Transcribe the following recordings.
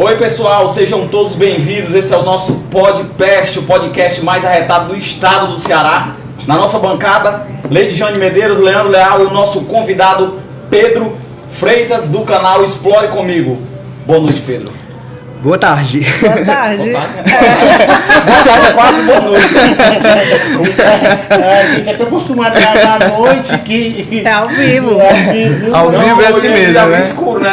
Oi pessoal, sejam todos bem-vindos. Esse é o nosso podcast, o podcast mais arretado do estado do Ceará. Na nossa bancada, Lady Jane Medeiros, Leandro Leal e o nosso convidado Pedro Freitas do canal Explore Comigo. Boa noite, Pedro. Boa tarde. Boa tarde. Boa tarde, quase boa noite. Desculpa. A gente é tão acostumado a gravar à noite que... É ao vivo. Ao vivo é assim mesmo, né? Escuro, né?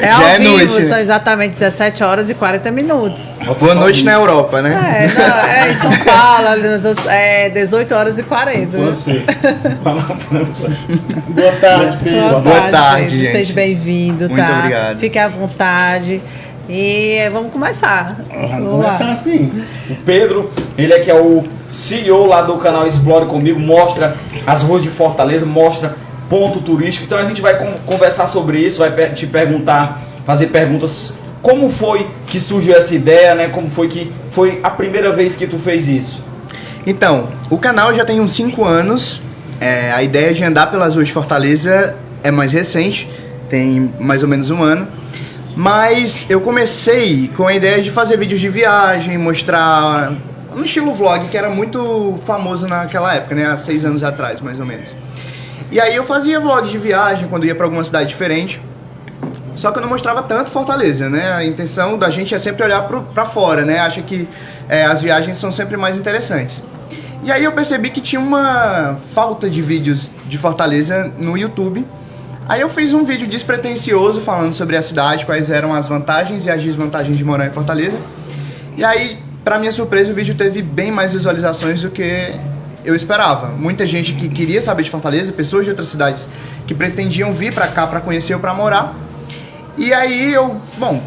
É ao Já é vivo, noite, né? são exatamente 17 horas e 40 minutos. Boa noite na Europa, né? É em São Paulo, ali é 18 horas e 40. Você. Lá na França. Boa tarde, Pedro. Boa tarde, Pedro. gente. Seja bem-vindo, tá? Muito obrigado. Fique à vontade. E vamos começar. Vamos começar assim. O Pedro, ele é que é o CEO lá do canal Explore Comigo, mostra as ruas de Fortaleza, mostra ponto turístico. Então a gente vai conversar sobre isso, vai te perguntar, fazer perguntas. Como foi que surgiu essa ideia, né? Como foi que foi a primeira vez que tu fez isso? Então, o canal já tem uns 5 anos. A ideia de andar pelas ruas de Fortaleza é mais recente, tem mais ou menos um ano. Mas eu comecei com a ideia de fazer vídeos de viagem, mostrar no estilo vlog, que era muito famoso naquela época, né? Há 6 anos atrás, mais ou menos. E aí eu fazia vlogs de viagem quando ia para alguma cidade diferente. Só que eu não mostrava tanto Fortaleza, né? A intenção da gente é sempre olhar para fora, né? Acha que as viagens são sempre mais interessantes. E aí eu percebi que tinha uma falta de vídeos de Fortaleza no YouTube. Aí eu fiz um vídeo despretensioso falando sobre a cidade, quais eram as vantagens e as desvantagens de morar em Fortaleza. E aí, para minha surpresa, o vídeo teve bem mais visualizações do que eu esperava. Muita gente que queria saber de Fortaleza, pessoas de outras cidades que pretendiam vir para cá para conhecer ou para morar. E aí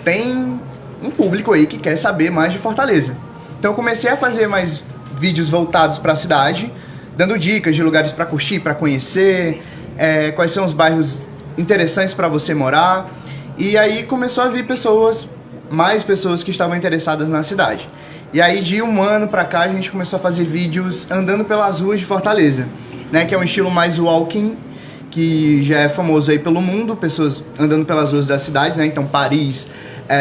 tem um público aí que quer saber mais de Fortaleza. Então eu comecei a fazer mais vídeos voltados para a cidade, dando dicas de lugares para curtir, para conhecer, quais são os bairros interessantes para você morar. E aí começou a vir mais pessoas que estavam interessadas na cidade. E aí de um ano para cá a gente começou a fazer vídeos andando pelas ruas de Fortaleza, né, que é um estilo mais walking, que já é famoso aí pelo mundo, pessoas andando pelas ruas das cidades, né? Então Paris,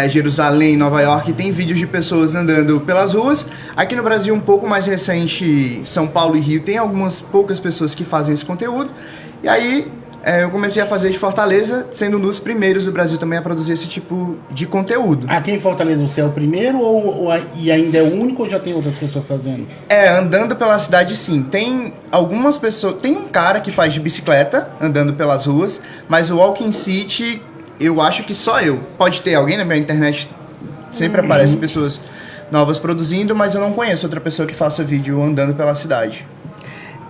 Jerusalém, Nova York, tem vídeos de pessoas andando pelas ruas. Aqui no Brasil, um pouco mais recente, São Paulo e Rio, tem algumas poucas pessoas que fazem esse conteúdo. E aí eu comecei a fazer de Fortaleza, sendo um dos primeiros do Brasil também a produzir esse tipo de conteúdo. Aqui em Fortaleza você é o primeiro e ainda é o único ou já tem outras pessoas fazendo? Andando pela cidade sim. Tem algumas pessoas... Tem um cara que faz de bicicleta, andando pelas ruas, mas o Walking City, eu acho que só eu. Pode ter alguém na minha internet, sempre aparecem pessoas novas produzindo, mas eu não conheço outra pessoa que faça vídeo andando pela cidade.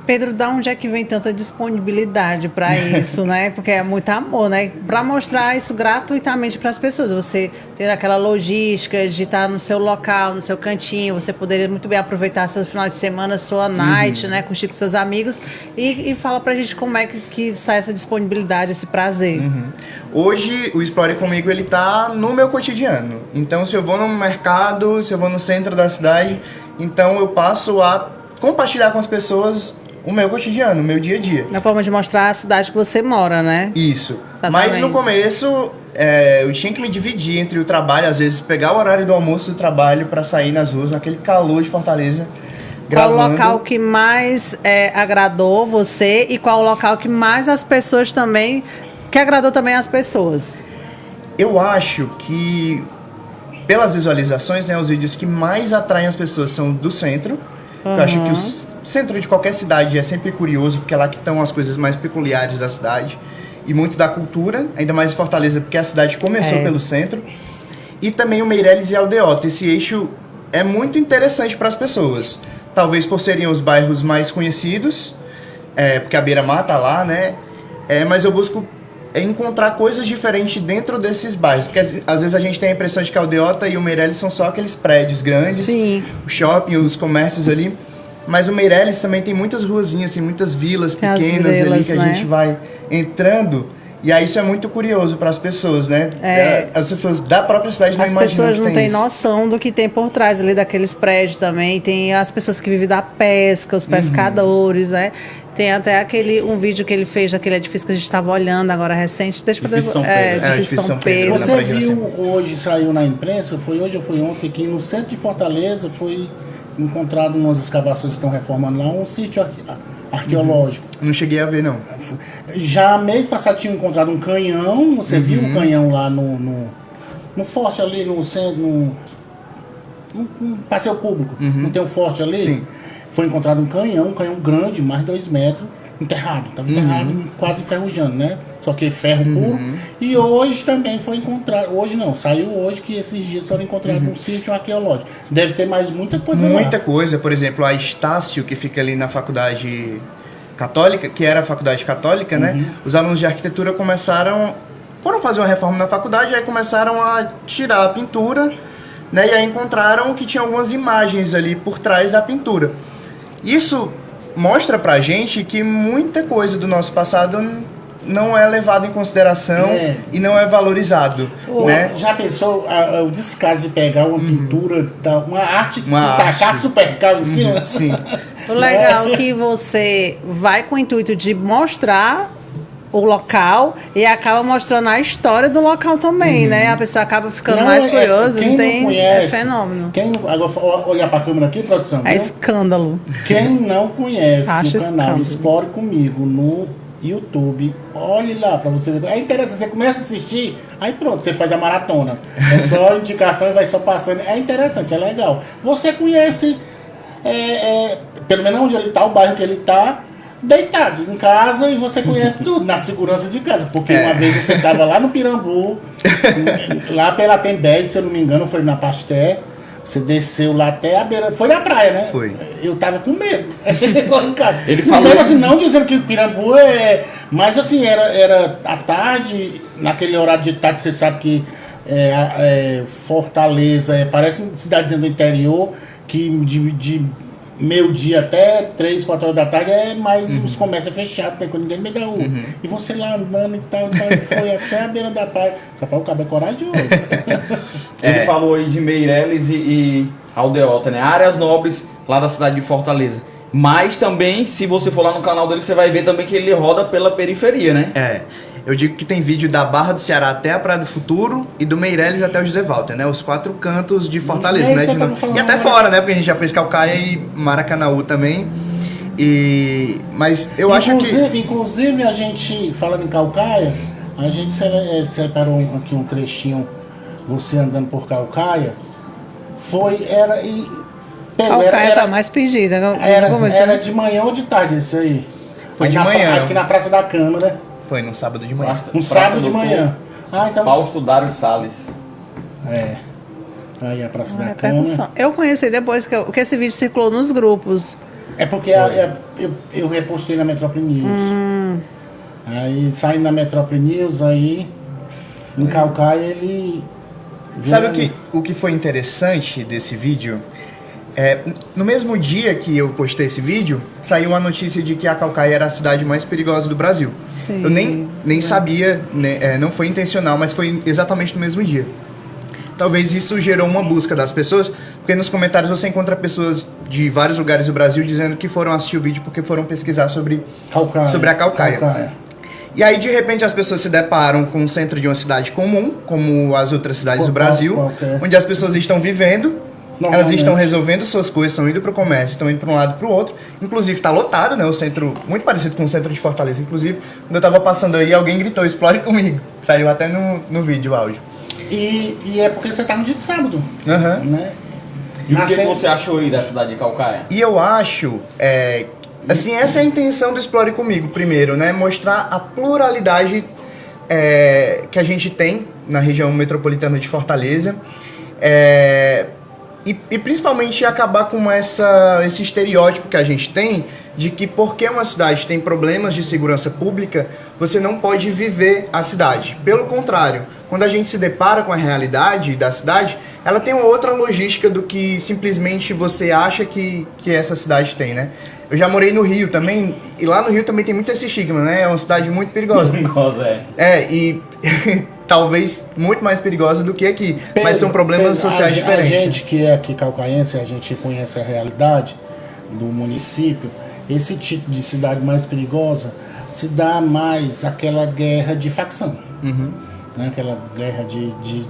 Pedro, da onde é que vem tanta disponibilidade para isso, né? Porque é muito amor, né? Para mostrar isso gratuitamente para as pessoas. Você ter aquela logística de estar no seu local, no seu cantinho, você poderia muito bem aproveitar seu final de semana, sua night, né? Curtir com seus amigos. E fala pra gente como é que sai essa disponibilidade, esse prazer. Hoje, o Explore Comigo, ele tá no meu cotidiano. Então, se eu vou no mercado, se eu vou no centro da cidade, então eu passo a compartilhar com as pessoas o meu cotidiano, o meu dia a dia. É a forma de mostrar a cidade que você mora, né? Isso. Exatamente. Mas no começo, eu tinha que me dividir entre o trabalho, às vezes pegar o horário do almoço do trabalho para sair nas ruas, naquele calor de Fortaleza, gravando. Qual o local que mais agradou você e qual o local que mais as pessoas também... que agradou também as pessoas? Eu acho que, pelas visualizações, né, os vídeos que mais atraem as pessoas são do centro. Eu acho que o centro de qualquer cidade é sempre curioso, porque é lá que estão as coisas mais peculiares da cidade. E muito da cultura, ainda mais em Fortaleza, porque a cidade começou pelo centro. E também o Meireles e Aldeota. Esse eixo é muito interessante para as pessoas. Talvez por serem os bairros mais conhecidos, porque a Beira-Mar tá lá, né? Mas eu busco encontrar coisas diferentes dentro desses bairros. Porque às vezes a gente tem a impressão de que a Aldeota e o Meireles são só aqueles prédios grandes, Sim. O shopping, os comércios ali. Mas o Meireles também tem muitas ruazinhas, tem muitas vilas Tem pequenas vilas, ali que a né? gente vai entrando. E aí isso é muito curioso para as pessoas, né? As pessoas da própria cidade não As imaginam pessoas que não tem têm isso. noção do que tem por trás ali daqueles prédios também. Tem as pessoas que vivem da pesca, os pescadores, né? Tem até um vídeo que ele fez daquele edifício que a gente estava olhando agora recente. Deixa eu Edifício São Pedro. Edifício São Pedro. Na Você Praia de viu Iracema. hoje, saiu na imprensa, foi hoje ou foi ontem, que no centro de Fortaleza foi encontrado umas escavações que estão reformando lá, um sítio arqueológico. Não cheguei a ver, não. Já mês passado tinham encontrado um canhão, você viu o canhão lá no forte ali, no centro, no passeio público, não tem um forte ali? Sim. Foi encontrado um canhão grande, mais de 2 metros, enterrado, estava enterrado, quase enferrujando, né? Só que ferro puro. E hoje também foi encontrado, hoje não, saiu hoje que esses dias foram encontrados um sítio arqueológico. Deve ter mais muita coisa lá. Muita coisa, por exemplo, a Estácio, que fica ali na faculdade católica, que era a faculdade católica, né? Os alunos de arquitetura foram fazer uma reforma na faculdade, aí começaram a tirar a pintura, né? E aí encontraram que tinha algumas imagens ali por trás da pintura. Isso mostra pra gente que muita coisa do nosso passado não é levado em consideração e não é valorizado, né? Já pensou o descaso de pegar uma pintura, uma arte, e Uma tacar arte. super caro em cima? Sim. O legal é que você vai com o intuito de mostrar o local e acaba mostrando a história do local também, né? A pessoa acaba ficando mais curiosa, quem não tem... não conhece, é fenômeno. Agora, olhar pra câmera aqui, produção. É escândalo. Quem não conhece Acho o canal escândalo. Explore Comigo no YouTube, olhe lá pra você ver. É interessante, você começa a assistir, aí pronto, você faz a maratona. É só indicação e vai só passando. É interessante, é legal. Você conhece, pelo menos onde ele tá, o bairro que ele tá, deitado em casa, e você conhece tudo, na segurança de casa. Porque uma vez você estava lá no Pirambu, lá pela Tembé, se eu não me engano, foi na Pasté. Você desceu lá até a beira. Foi na praia, né? Foi. Eu tava com medo. Ele falou- Mesmo assim, não dizendo que o Pirambu é. Mas assim, era à tarde, naquele horário de tarde, você sabe que Fortaleza parece cidadezinha do interior, que de meio-dia até 3, 4 horas da tarde mais os comércios fechados, tem ninguém no meio da rua. E você lá andando e tal, e foi até a beira da praia. Só para o cabo é corajoso. Ele falou aí de Meireles e Aldeota, né? Áreas nobres lá da cidade de Fortaleza. Mas também, se você for lá no canal dele, você vai ver também que ele roda pela periferia, né? Eu digo que tem vídeo da Barra do Ceará até a Praia do Futuro e do Meireles até o José Walter, né? Os 4 cantos de Fortaleza, É isso né? que eu tava falando E até agora. fora, né? Porque a gente já fez Calcaia e Maracanaú também. Mas eu acho que... Inclusive, a gente, falando em Calcaia, a gente separou aqui um trechinho, você andando por Calcaia. Calcaia tá mais pedida. Era de manhã ou de tarde isso aí? Foi Aí de na manhã. Aqui na Praça da Câmara, Foi no sábado de manhã. um sábado de manhã. Então. Fausto Dário Salles. Aí a Praça da Repercussão. Câmara. Eu conheci depois que esse vídeo circulou nos grupos. É porque eu repostei na Metrópole News. Aí saindo na Metrópole News, aí em Calcaia ele. Sabe o que foi interessante desse vídeo? No mesmo dia que eu postei esse vídeo, saiu a notícia de que a Calcaia era a cidade mais perigosa do Brasil. Sim. Eu nem sabia, né, não foi intencional, mas foi exatamente no mesmo dia. Talvez isso gerou uma busca das pessoas, porque nos comentários você encontra pessoas de vários lugares do Brasil dizendo que foram assistir o vídeo porque foram pesquisar sobre a Calcaia. E aí, de repente, as pessoas se deparam com o centro de uma cidade comum, como as outras cidades do Brasil, onde as pessoas estão vivendo, elas estão resolvendo suas coisas, estão indo para o comércio, estão indo para um lado e para o outro. Inclusive, está lotado, né? O centro, muito parecido com o centro de Fortaleza. Inclusive, quando eu estava passando aí, alguém gritou, explore comigo. Saiu até no vídeo, o áudio. E é porque você tá no dia de sábado. Né? E o que você achou aí da cidade de Calcaia? E eu acho, assim, essa é a intenção do Explore Comigo, primeiro, né? Mostrar a pluralidade que a gente tem na região metropolitana de Fortaleza. E principalmente acabar com esse estereótipo que a gente tem de que porque uma cidade tem problemas de segurança pública, você não pode viver a cidade. Pelo contrário, quando a gente se depara com a realidade da cidade, ela tem uma outra logística do que simplesmente você acha que essa cidade tem, né? Eu já morei no Rio também, e lá no Rio também tem muito esse estigma, né? É uma cidade muito perigosa. E talvez muito mais perigosa do que aqui, mas são problemas sociais diferentes. A gente que é aqui calcaense, a gente conhece a realidade do município, esse tipo de cidade mais perigosa se dá mais aquela guerra de facção. Né? Aquela guerra de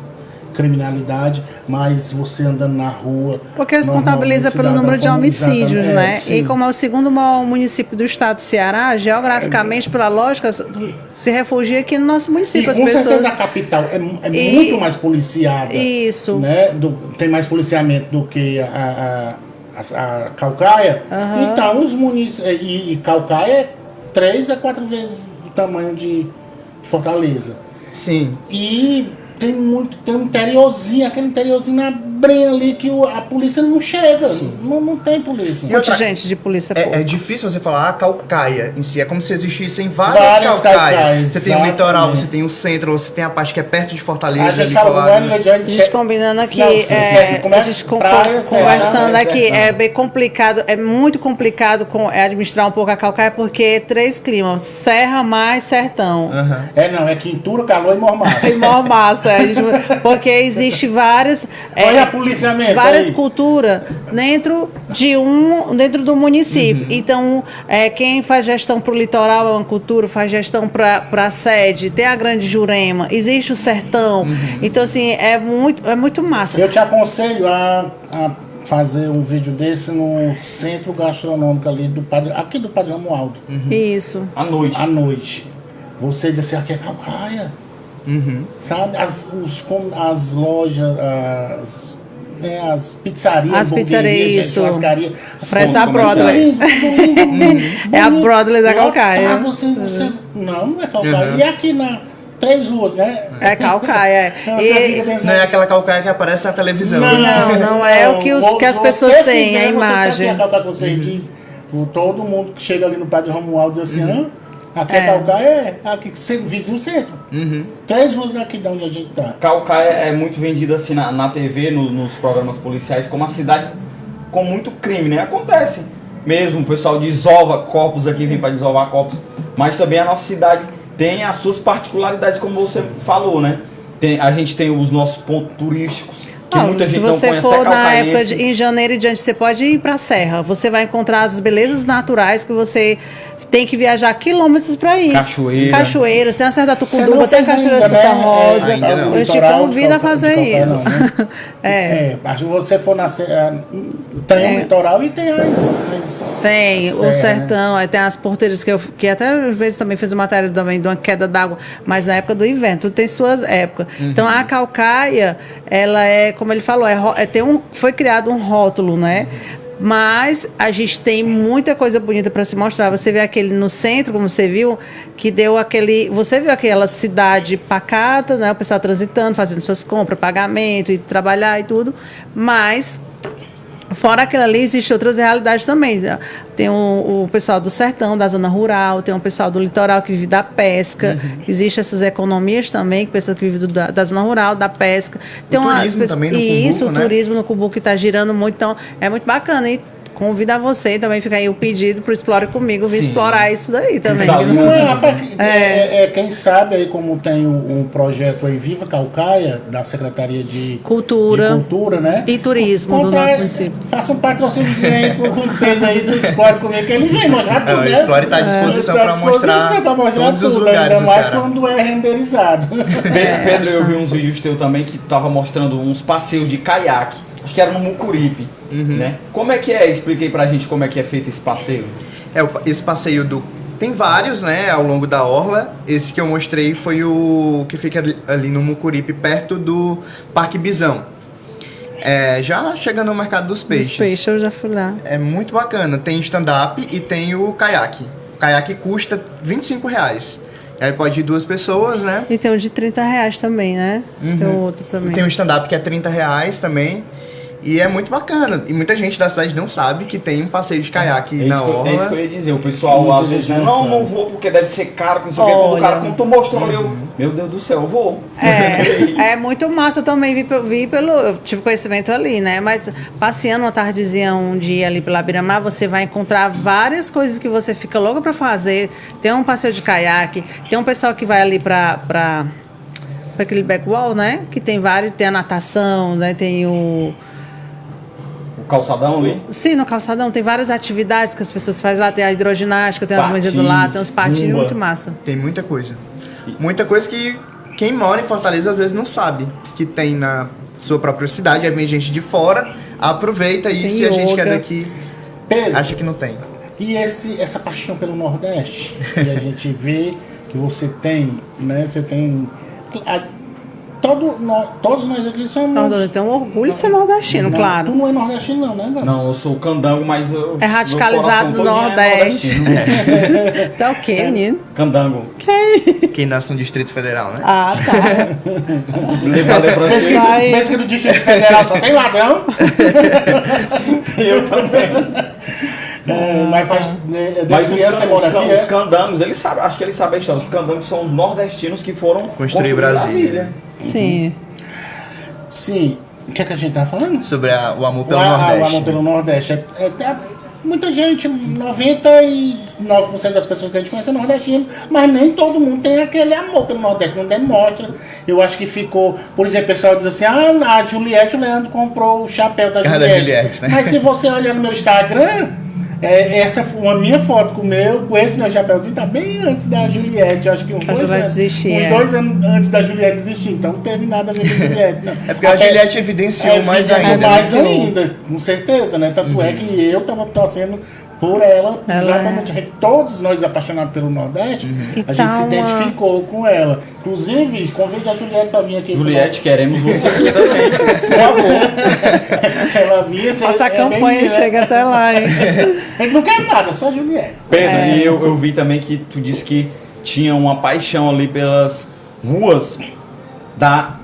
criminalidade, mas você andando na rua... Porque eles contabilizam pelo número de homicídios, né? Sim. E como é o segundo maior município do estado do Ceará, geograficamente, pela lógica, se refugia aqui no nosso município. E com certeza a capital é muito mais policiada. Isso. Né? Tem mais policiamento do que a Caucaia. Então, os municípios... E Caucaia é 3 a 4 vezes o tamanho de Fortaleza. Sim. E tem um interiorzinho, aquele interiorzinho na brenha ali que a polícia não chega. Não tem polícia. Um monte de gente de polícia. É difícil você falar Caucaia em si. É como se existissem várias Caucaias. Você tem o litoral, você tem o centro, você tem a parte que é perto de Fortaleza. A gente ali fala colado. A gente combinando aqui, a gente conversando aqui, é bem complicado, é muito complicado administrar um pouco a Caucaia, porque 3 climas, serra mais sertão. É quintura, calor e mormaço. E mormaço, porque existe várias... Olha policiamento várias aí. culturas dentro do município. Então, quem faz gestão para o litoral é uma cultura, faz gestão para a sede, tem a Grande Jurema, existe o sertão. Então, assim, é muito massa. Eu te aconselho a fazer um vídeo desse no centro gastronômico ali do Padre Romualdo. Isso. À noite. À noite. Você diz assim, aqui é Caucaia. Sabe? As lojas, as pizzarias, As pizzarias, isso. churrascaria. Parece a Broadway. É a Broadway da Caucaia. Não é Caucaia. E aqui na 3 ruas, né? É Caucaia. Não é aquela Caucaia que aparece na televisão. Não é o que as pessoas têm, a imagem. A Caucaia que você diz, todo mundo que chega ali no Padre Romualdo diz assim, aqui é Caucaia, aqui vizinho centro. 3 ruas daqui de onde a gente tá. Caucaia é muito vendida assim na TV, nos programas policiais, como uma cidade com muito crime, né? Acontece mesmo, o pessoal desova corpos aqui, vem para desovar corpos, mas também a nossa cidade tem as suas particularidades, como você falou, né? A gente tem os nossos pontos turísticos, que muita gente não conhece, se você for na época em janeiro e diante, você pode ir para a Serra. Você vai encontrar as belezas naturais que você tem que viajar quilômetros para ir. Cachoeiras, tem a Serra da Tucunduva, tem a Cachoeira da Santa Rosa. Eu te convido a fazer isso. Acho que você for na Serra, tem o litoral e tem as tem serra, o sertão, aí tem as porteiras que até às vezes também fez uma matéria também de uma queda d'água, mas na época do inverno, tudo tem suas épocas. Então a Caucaia, ela é, como ele falou, foi criado um rótulo, né? Mas a gente tem muita coisa bonita para se mostrar. Você vê aquele no centro, como você viu, que deu aquele... Você viu aquela cidade pacata, né? O pessoal transitando, fazendo suas compras, pagamento, e trabalhar e tudo. Mas... fora aquilo ali, existem outras realidades também. Tem o pessoal do sertão, da zona rural, tem o pessoal do litoral que vive da pesca. Existem essas economias também, pessoas que vivem da zona rural, da pesca. Tem turismo também no Cumbuco, isso, o turismo no Cumbuco que está girando muito. Então, é muito bacana. E convido a você também, fica aí o pedido para Explore Comigo, vir explorar isso daí também. Quem sabe aí, como tem um projeto aí, Viva Caucaia, da Secretaria de Cultura, né? E Turismo do nosso município. Faça um patrocíniozinho aí com o Pedro aí do Explore Comigo, que ele vem mostrar tudo, né? O Explore está à disposição para mostrar todos os lugares ainda mais quando é renderizado. Pedro, eu vi uns vídeos teus também que tava mostrando uns passeios de caiaque. Acho que era no Mucuripe, né? Como é que é? Expliquei pra gente como é que é feito esse passeio. Esse passeio tem vários, né, ao longo da orla. Esse que eu mostrei foi o que fica ali no Mucuripe, perto do Parque Bisão. Já chegando no Mercado dos Peixes. Dos peixes, eu já fui lá. É muito bacana. Tem stand-up e tem o caiaque. O caiaque custa R$25. Aí pode ir 2 pessoas, né? E tem um de R$30 também, né? Tem outro também. Tem um stand-up que é R$30 também. E é muito bacana. E muita gente da cidade não sabe que tem um passeio de caiaque na orla. É isso que eu ia dizer. O pessoal às vezes não vou porque deve ser caro, não sei o que. Quando o cara, como tu mostrou ali, meu Deus do céu, eu vou. É muito massa também. Eu tive conhecimento ali, né? Mas passeando uma tardezinha, um dia ali pela Beira-Mar, você vai encontrar várias coisas que você fica louca pra fazer. Tem um passeio de caiaque, tem um pessoal que vai ali pra aquele backwall, né? Que tem vários, tem a natação, né? Tem o calçadão ali. Sim, no calçadão tem várias atividades que as pessoas fazem lá. Tem a hidroginástica, tem as mães do Patins, lado, tem os patins, zumba. muito massa. Tem muita coisa. Muita coisa que quem mora em Fortaleza às vezes não sabe que tem na sua própria cidade. Aí vem gente de fora, aproveita isso e a gente que é yoga. daqui Pedro, acha que não tem. e essa paixão pelo Nordeste, que a gente vê que você tem, né? Você tem. Todos nós aqui somos. Nordeste tem um orgulho de ser nordestino, Não, claro. Tu não é nordestino, não, né, Gabi? Não, eu sou candango, mas eu. É radicalizado meu coração do todinho Nordeste. nordestino. Tá o quê, menino? Candango. Quem nasce no Distrito Federal, né? Ah, tá. Levado pra Pensa você. Vai. que no Distrito Federal só tem ladrão. Eu também. Mas faz. Mas os, criança mora aqui, os candangos, eles sabem, acho que eles sabem a história. Os candangos são os nordestinos que foram Construir Brasília. Sim. Sim. O que é que a gente tá falando? Sobre o amor pelo O Nordeste. amor pelo Nordeste. Muita gente, 99% das pessoas que a gente conhece é nordestino, mas nem todo mundo tem aquele amor pelo Nordeste, não demonstra. Eu acho que ficou, por exemplo, o pessoal diz assim, a Juliette, o Leandro comprou o chapéu da Da Juliette. Juliette, né? Mas se você olhar no meu Instagram, uma minha foto com esse meu chapéuzinho tá bem antes da Juliette. Eu acho que uns A 2 Juliette anos. existir, Uns 2 anos antes da Juliette existir. Então não teve nada a ver com a Juliette, não. É porque a Juliette evidenciou mais ainda. Mais ainda, com certeza, né? Tanto é que eu tava torcendo por ela, exatamente. A gente, todos nós apaixonados pelo Nordeste, a gente se identificou com ela. Inclusive, convide a Juliette pra vir aqui. Juliette, queremos você aqui também. Por favor. Se ela vir, você Essa campanha chega até lá, hein? A gente não quer nada, só a Juliette. Pedro, e eu vi também que tu disse que tinha uma paixão ali pelas ruas da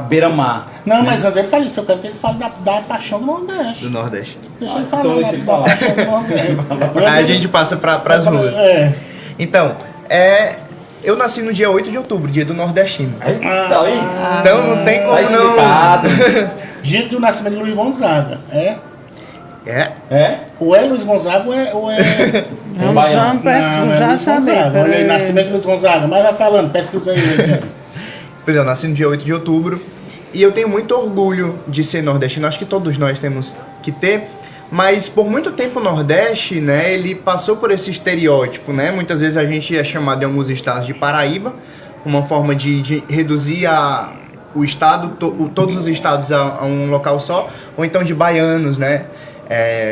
Beira-Mar. Não, mas às vezes ele fala isso, eu quero que ele fale da paixão do Nordeste. Do Nordeste. Deixa ele então falar deixa ele da falar. paixão do Nordeste. Aí a gente passa pras ruas. Então, eu nasci no dia 8 de outubro, dia do nordestino. Eita, aí. Então não tem como Tá não... explicado. Dia do nascimento de Luiz Gonzaga. É? Ou é Luiz Gonzaga ou é. Vamos baiano. já Luiz saber. Gonzaga. Olha aí, nascimento de Luiz Gonzaga. Mas vai falando, pesquisa aí, Ediano. Pois é, eu nasci no dia 8 de outubro e eu tenho muito orgulho de ser nordestino. Acho que todos nós temos que ter. Mas por muito tempo o Nordeste, né, ele passou por esse estereótipo, né? Muitas vezes a gente é chamado em alguns estados de Paraíba, uma forma de reduzir o estado, todos os estados a um local só, ou então de baianos, né?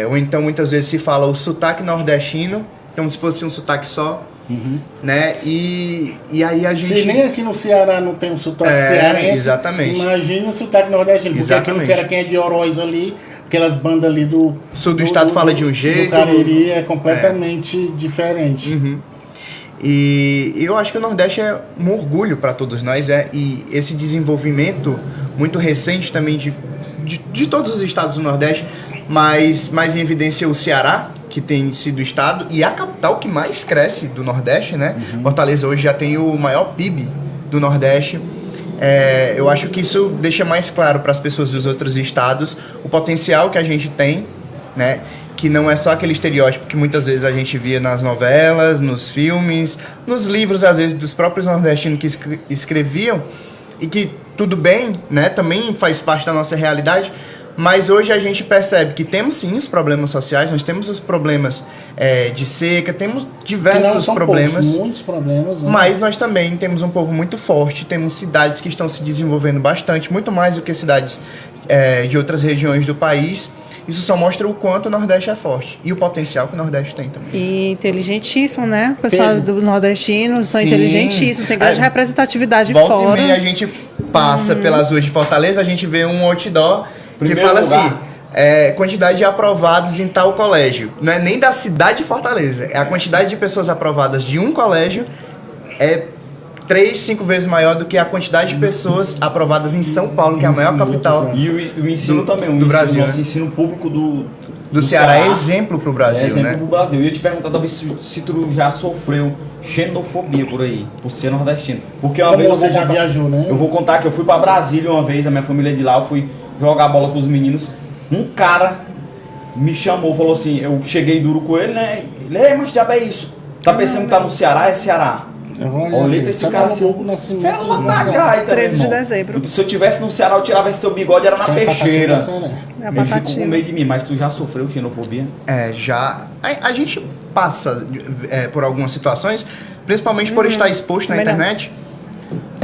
Ou então muitas vezes se fala o sotaque nordestino, como se fosse um sotaque só, né? E aí a gente... Se nem aqui no Ceará não tem um sotaque cearense, exatamente. Imagina o sotaque nordestino. Porque aqui no Exatamente. Ceará quem é de Oroz ali, aquelas bandas ali do... Sul do estado fala de um jeito. Do Cariri é completamente diferente. E eu acho que o Nordeste é um orgulho para todos nós, e esse desenvolvimento muito recente também de todos os estados do Nordeste, mas mais em evidência o Ceará, que tem sido o estado e a capital que mais cresce do Nordeste, né? Fortaleza hoje já tem o maior PIB do Nordeste. Eu acho que isso deixa mais claro para as pessoas dos outros estados o potencial que a gente tem, né? Que não é só aquele estereótipo que muitas vezes a gente via nas novelas, nos filmes, nos livros, às vezes, dos próprios nordestinos que escreviam, e que tudo bem, né? Também faz parte da nossa realidade, mas hoje a gente percebe que temos sim os problemas sociais, nós temos os problemas de seca, temos diversos problemas. Poucos, muitos problemas. Né? Mas nós também temos um povo muito forte, temos cidades que estão se desenvolvendo bastante, muito mais do que cidades de outras regiões do país. Isso só mostra o quanto o Nordeste é forte e o potencial que o Nordeste tem também. E inteligentíssimo, né? O pessoal Pedro. do nordestino são Sim. inteligentíssimos, tem grande representatividade Volta fora. e meia a gente passa pelas ruas de Fortaleza, a gente vê um outdoor que Primeiro fala lugar. assim, quantidade de aprovados em tal colégio. Não é nem da cidade de Fortaleza, é a quantidade de pessoas aprovadas de um colégio é 3, 5 vezes maior do que a quantidade de pessoas aprovadas em São Paulo, que é a maior capital E o ensino também, do Brasil, nosso né? ensino público do Ceará. É exemplo pro Brasil, exemplo né? pro Brasil. Eu ia te perguntar também se tu já sofreu xenofobia por aí, por ser nordestino. Porque uma Como vez você já viajou, né? Eu vou contar que eu fui pra Brasília uma vez, a minha família é de lá, eu fui jogar bola com os meninos. Um cara me chamou, falou assim, eu cheguei duro com ele, né? Ele, mas diabo é isso? Tá pensando que tá no Ceará? É Ceará. Olhei pra esse cara assim, fela na gaita, 13 de meu irmão. dezembro. Se eu tivesse no Ceará, eu tirava esse teu bigode, era na peixeira. É a Ele ficou Patativa. com medo de mim, mas tu já sofreu xenofobia? Já. A gente passa por algumas situações, principalmente por estar exposto na Melhor. internet.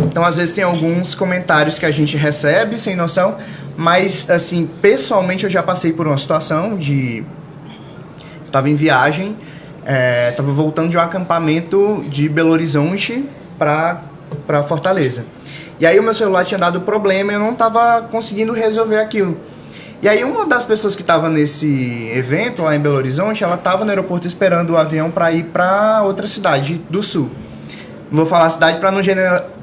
Então, às vezes, tem alguns comentários que a gente recebe sem noção, mas, assim, pessoalmente, eu já passei por uma situação de... Eu tava em viagem, tava voltando de um acampamento de Belo Horizonte pra Fortaleza. E aí, o meu celular tinha dado problema e eu não tava conseguindo resolver aquilo. E aí, uma das pessoas que estava nesse evento lá em Belo Horizonte, ela estava no aeroporto esperando o avião para ir para outra cidade do sul. Vou falar cidade para não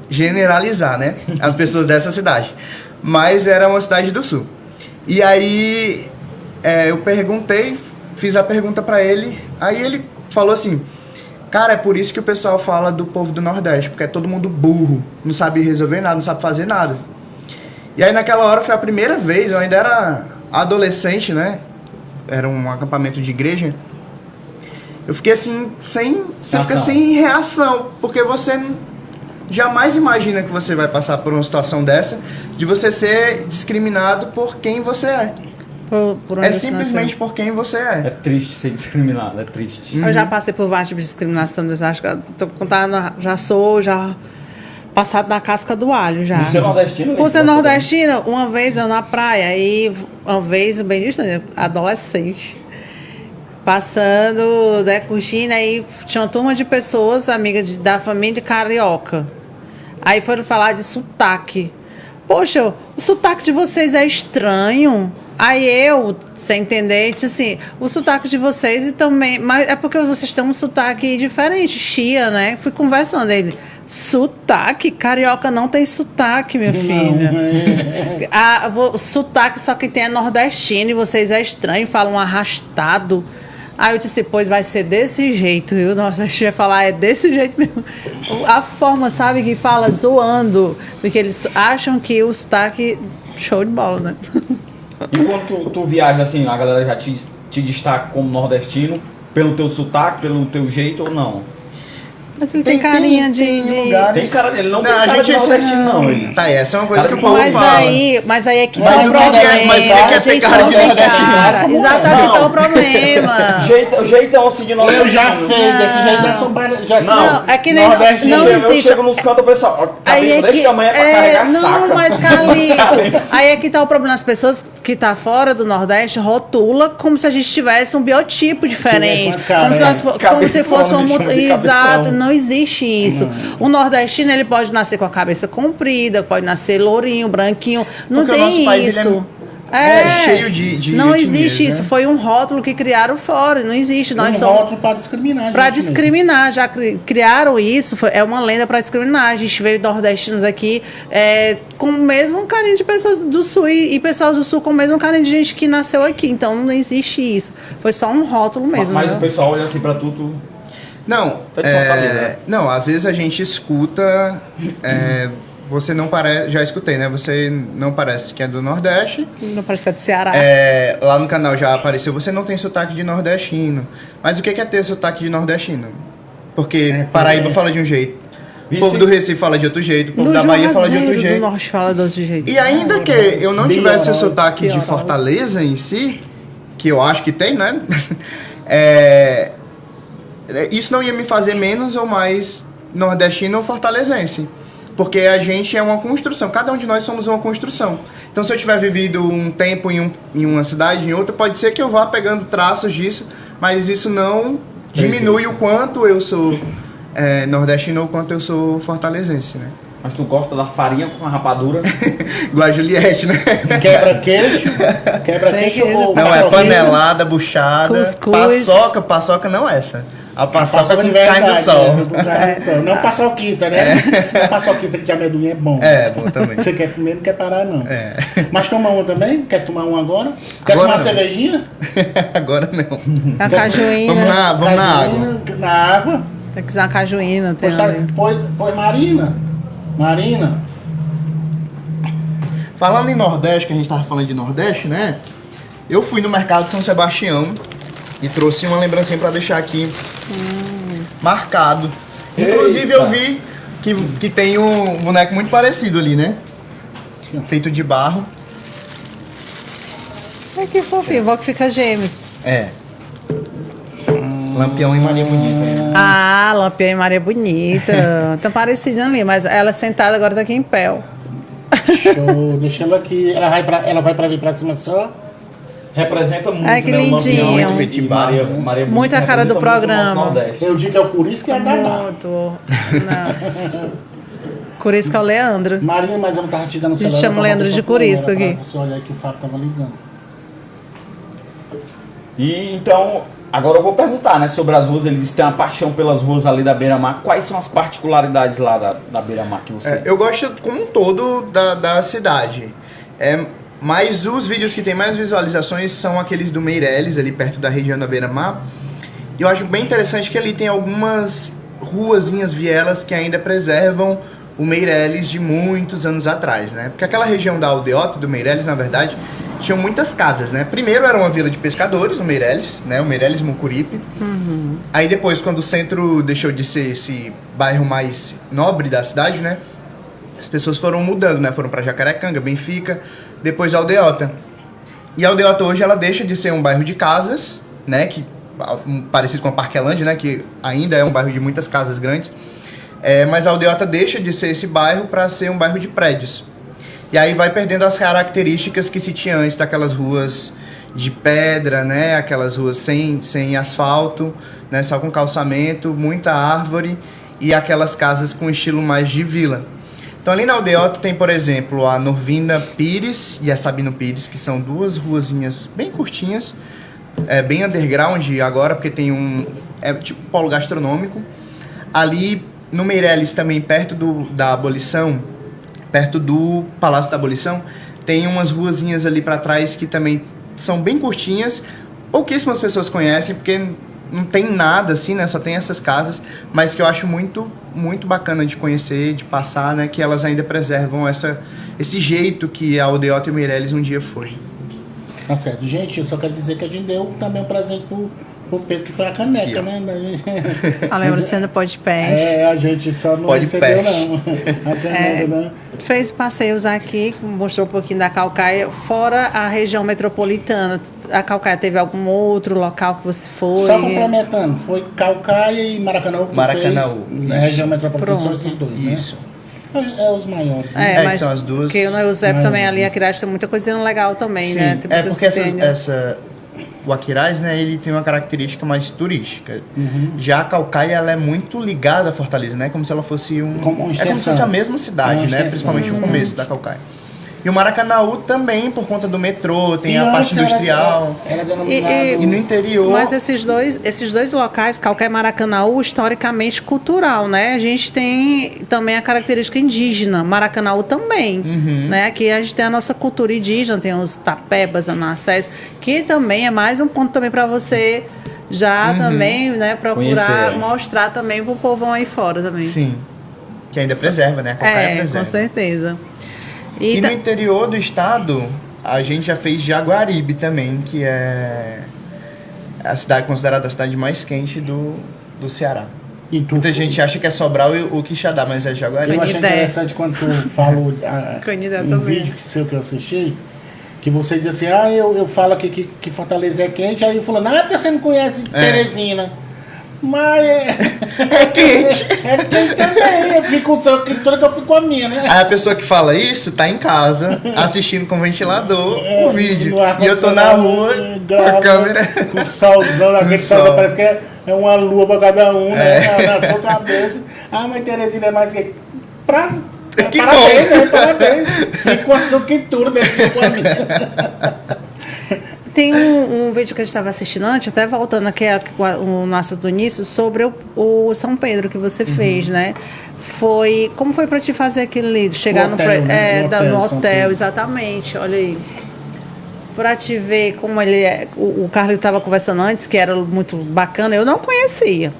generalizar, né? As pessoas dessa cidade. Mas era uma cidade do sul. E aí, eu perguntei, fiz a pergunta para ele. Aí ele falou assim: cara, é por isso que o pessoal fala do povo do Nordeste, porque é todo mundo burro, não sabe resolver nada, não sabe fazer nada. E aí naquela hora foi a primeira vez, eu ainda era adolescente, né? Era um acampamento de igreja. Eu fiquei assim, você fica sem reação, porque você jamais imagina que você vai passar por uma situação dessa, de você ser discriminado por quem você é. Por onde É você simplesmente por quem você é. É triste ser discriminado, é triste. nasceu. Eu já passei por vários tipos de discriminação. Acho que eu tô contando, já passado na casca do alho já. Por ser nordestino? Por ser nordestina, uma vez eu na praia, e uma vez, bem distante, adolescente, passando, né, curtindo, aí tinha uma turma de pessoas, amigas da família carioca. Aí foram falar de sotaque. Poxa, o sotaque de vocês é estranho. Aí eu, sem entender, disse assim, o sotaque de vocês e também... Mas é porque vocês têm um sotaque diferente, chia, né? Fui conversando, ele... Sotaque? Carioca não tem sotaque, minha filha. Sotaque só que tem é nordestino e vocês é estranho, falam arrastado. Aí eu disse, pois vai ser desse jeito, viu? Nossa, a gente ia falar, é desse jeito mesmo. A forma, sabe, que fala zoando, porque eles acham que o sotaque... Show de bola, né? E quando tu viaja assim, a galera já te destaca como nordestino, pelo teu sotaque, pelo teu jeito ou não? Mas ele tem carinha de... lugares... Tem cara, ele não tem a cara gente de nordestino, não. Ele. Tá, essa é uma coisa Cara que o de povo pau. fala. Mas aí é que Mas tá o o que problema. é- mas o que é A ter gente cara não de tem nordestino? cara. Exatamente, Não. tá o problema. O jeitão assim de nordestino. Eu já sei, desse jeito eu sou já sei. Não, é que nem... Nordestino, Não Eu existe... chego nos cantos, o pessoal, Aí cabeça é desse que, tamanho é pra carregar não, saca. mas Carlinhos, aí é que tá o problema. As pessoas que tá fora do Nordeste rotula como se a gente tivesse um biotipo diferente. Tivesse uma cara, Como se, nós como se Cabeção, fosse uma... me chama de Exato, cabeção. não existe isso. O nordestino, ele pode nascer com a cabeça comprida, pode nascer lourinho, branquinho. Não Porque o nosso tem país, ele isso. cheio de Não etnias, existe isso. né? Foi um rótulo que criaram fora. Não existe. Nós Um somos... rótulo pra discriminar. Pra gente mesmo. discriminar, já criaram isso, é uma lenda pra discriminar. A gente veio nordestinos aqui com o mesmo carinho de pessoas do sul e pessoas do sul com o mesmo carinho de gente que nasceu aqui. Então não existe isso. Foi só um rótulo mesmo. Mas né? o pessoal olha assim pra tu... Não, Tá de Fortaleza, né? não, às vezes a gente escuta, você não parece, já escutei, né? Você não parece que é do Nordeste. Não parece que é do Ceará. Lá no canal já apareceu, você não tem sotaque de nordestino. Mas o que é ter sotaque de nordestino? Porque Paraíba fala de um jeito, o povo do Recife fala de outro jeito, o povo da Bahia fala de outro do jeito. Norte fala de outro jeito. E ainda que eu não tivesse o sotaque de Pioral. Fortaleza em si, que eu acho que tem, né? Isso não ia me fazer menos ou mais nordestino ou fortalezense. Porque a gente é uma construção, cada um de nós somos uma construção. Então se eu tiver vivido um tempo em uma cidade, em outra, pode ser que eu vá pegando traços disso, mas isso não diminui o quanto eu sou nordestino ou o quanto eu sou fortalezense, né? Mas tu gosta da farinha com a rapadura? Igual a Juliette, né? Quebra-queijo. Quebra-queijo ou Não, é paçoquinha. panelada, buchada, Cuscuz. paçoca não essa. A paçoca Paçoca com de carne verdade, do sol. né? Com carne do sol. Não paçoquita, né? Não paçoquita que de amendoim é bom. É, bom também. Você quer comer, não quer parar, não. É. Mas toma uma também? Quer tomar uma agora? Quer Agora tomar não. cervejinha? Agora não. A cajuína. Vamos na água. Na água. Tem que usar a cajuína. Tem ali. Pois Marina. Marina. Falando em Nordeste, que a gente tava falando de Nordeste, né? Eu fui no mercado São Sebastião e trouxe uma lembrancinha pra deixar aqui marcado. Inclusive eu vi que tem um boneco muito parecido ali, né? Feito de barro. Ai, que fofinho, igual que fica gêmeos. É. Lampião e Maria Bonita. Ah, Lampião e Maria Bonita. Tão parecidinha ali, mas ela sentada agora tá aqui em pé. Show. Deixa ela aqui. Ela vai pra ali pra cima só. Representa muito, Ai, que né, o Lampião lindinho. muito feito de Maria Bonita, Muito a cara do representa muito o nosso programa. Nordeste. Eu digo que é o Curisca e a Dadá. Muito. Não. Curisca é o Leandro. Marinha, mas eu não tava te dando o gente celular. chama pra o Leandro botar de sua câmera, Curisca aqui. Pra você olhar que o Fábio tava ligando. E então, agora eu vou perguntar, né, sobre as ruas. Ele disse que tem uma paixão pelas ruas ali da Beira-Mar. Quais são as particularidades lá da Beira-Mar que você... Eu gosto como um todo da cidade. Mas os vídeos que tem mais visualizações são aqueles do Meireles, ali perto da região da Beira-Mar. E eu acho bem interessante que ali tem algumas ruazinhas, vielas, que ainda preservam o Meireles de muitos anos atrás, né? Porque aquela região da Aldeota, do Meireles, na verdade, tinham muitas casas, né? Primeiro era uma vila de pescadores, o Meireles, né? O Meireles Mucuripe. Uhum. Aí depois, quando o centro deixou de ser esse bairro mais nobre da cidade, né? As pessoas foram mudando, né? Foram para Jacarecanga, Benfica, depois Aldeota. E a Aldeota hoje ela deixa de ser um bairro de casas, né? Que parecido com a Parquelândia, né? Que ainda é um bairro de muitas casas grandes. Mas a Aldeota deixa de ser esse bairro para ser um bairro de prédios. E aí vai perdendo as características que se tinha antes daquelas ruas de pedra, né? Aquelas ruas sem asfalto, né? Só com calçamento, muita árvore e aquelas casas com estilo mais de vila. Então ali na Aldeota tem, por exemplo, a Norvinda Pires e a Sabino Pires, que são duas ruazinhas bem curtinhas, bem underground agora, porque tem tipo um polo gastronômico. Ali no Meireles também, perto da Abolição, perto do Palácio da Abolição, tem umas ruazinhas ali para trás que também são bem curtinhas. Pouquíssimas pessoas conhecem, porque não tem nada assim, né? Só tem essas casas, mas que eu acho muito, muito bacana de conhecer, de passar, né? Que elas ainda preservam esse jeito que a Aldeota e o Meireles um dia foi. Tá certo. Gente, eu só quero dizer que a gente deu também um presente pro Pedro, que foi a caneca, né? A lembrança do podcast. A gente só não recebeu, não. A caneca, né? Fez passeios aqui, mostrou um pouquinho da Caucaia, fora a região metropolitana. A Caucaia teve algum outro local que você foi? Só complementando, foi Caucaia e Maracanã que Maracanãú, fez. Na região metropolitana são Pronto. esses dois, Isso. né? É os maiores, né? Mas que são as duas. porque o Eusébio também ali, a Quirais tem muita coisinha legal também, Sim, né? Tem muitas porque que tem, né? o Aquiraz, né, ele tem uma característica mais turística. Já a Caucaia, ela é muito ligada à Fortaleza, né? Como se ela fosse Como é como se fosse a mesma cidade, né? Principalmente no começo da Caucaia. E o Maracanaú também, por conta do metrô, tem a parte industrial. Era denominado... E no interior... Mas esses dois locais, Caucaia e Maracanaú, historicamente cultural, né? A gente tem também a característica indígena, Maracanaú também, né? Aqui a gente tem a nossa cultura indígena, tem os tapebas, anassés, que também é mais um ponto também para você já também, né? Procurar Conhecer. mostrar também pro povão aí fora também. Sim, que ainda preserva, né? A Caucaia preserva. Com certeza. E no interior do estado, a gente já fez Jaguaribe também, que é a cidade considerada a cidade mais quente do Ceará. Muita gente acha que é Sobral e o Quixadá, mas é Jaguaribe. Eu achei interessante quando tu falou também. vídeo que eu assisti, que você diz assim, eu falo aqui que Fortaleza é quente, aí eu falo, não, é porque você não conhece Teresina. Mas É quente. é quente também, eu fico com o seu escritura que eu fico com a minha, né? Aí a pessoa que fala isso tá em casa, assistindo com ventilador o vídeo. No E eu tô na rua com a câmera. com o solzão, aquele sol. sol parece que é uma lua pra cada um, né? Na sua cabeça. Mas Teresina é mais que... Que parabéns, bom. né? Parabéns. Fico com a sua escritura dentro com a minha. Tem um vídeo que a gente estava assistindo antes, até voltando aqui o nosso do início, sobre o São Pedro que você fez, né? Como foi para te fazer aquilo ali? Chegar No hotel, né? no São hotel, Pedro. exatamente, olha aí. Para te ver como ele é. O Carlos estava conversando antes, que era muito bacana, eu não conhecia.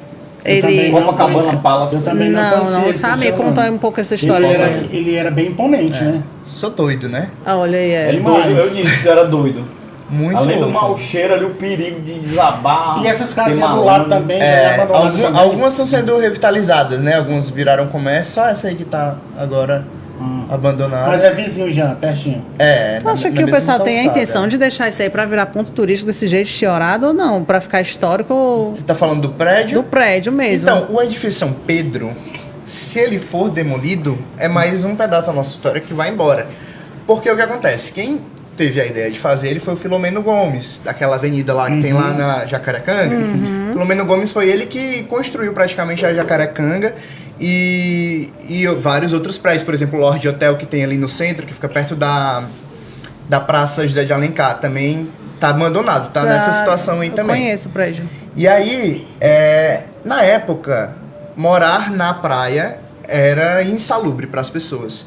Ele Copacabana Palace. Eu também não conhecia. não sabia. Conta um pouco essa história. Ele era bem imponente, né? Sou doido, né? Olha aí, É Demais. doido, eu disse que era doido. Muito Além do louco. mau cheiro ali, o perigo de desabar. E essas ter casinhas do malandro. lado também, já abandonadas também. Algumas estão sendo revitalizadas, né? Alguns viraram comércio, só essa aí que tá agora abandonada. Mas é vizinho já, pertinho. É, Tu acha que o pessoal tem a intenção de deixar isso aí pra virar ponto turístico desse jeito estiorado ou não? Pra ficar histórico ou Você tá falando do prédio? do prédio mesmo? Então, o edifício São Pedro, se ele for demolido, é mais um pedaço da nossa história que vai embora. Porque o que acontece? Quem teve a ideia de fazer ele foi o Filomeno Gomes, daquela avenida lá que tem lá na Jacarecanga. Filomeno Gomes foi ele que construiu praticamente a Jacarecanga e vários outros prédios. Por exemplo, o Lorde Hotel que tem ali no centro, que fica perto da Praça José de Alencar, também tá abandonado, tá Já- nessa situação aí eu também. conheço o prédio. E aí, na época, morar na praia era insalubre para as pessoas.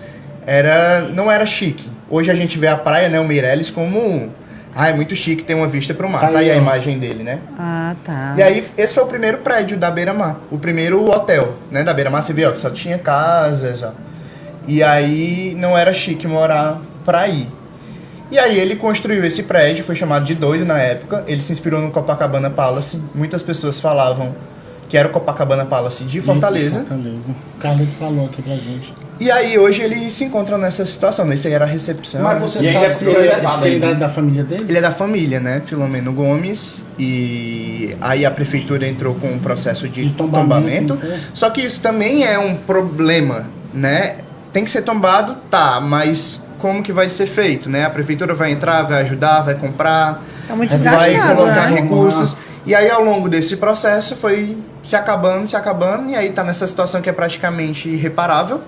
Não era chique. Hoje a gente vê a praia, né, o Meireles, como... é muito chique, tem uma vista para o mar. Tá Tá aí aí, a ó. imagem dele, né? Ah, tá. E aí, esse foi o primeiro prédio da Beira-Mar. O primeiro hotel, né, da Beira-Mar. Você viu, ó, que só tinha casas, ó. E aí, não era chique morar pra ir. E aí, ele construiu esse prédio, foi chamado de Doido na época. Ele se inspirou no Copacabana Palace. Muitas pessoas falavam que era o Copacabana Palace de Fortaleza. Fortaleza. O Carlito falou aqui pra gente. E aí, hoje, ele se encontra nessa situação. Esse aí era a recepção. Mas você E ainda sabe é se ele reservado se ele aí, é né? da família dele? Ele é da família, né? Filomeno Gomes. E aí a prefeitura entrou com um processo de De tombamento, tombamento. não foi? Só que isso também é um problema, né? Tem que ser tombado, tá, mas como que vai ser feito, né? A prefeitura vai entrar, vai ajudar, vai comprar, Tá muito vai desgastado, colocar né? recursos. E aí ao longo desse processo foi se acabando, e aí tá nessa situação que é praticamente irreparável.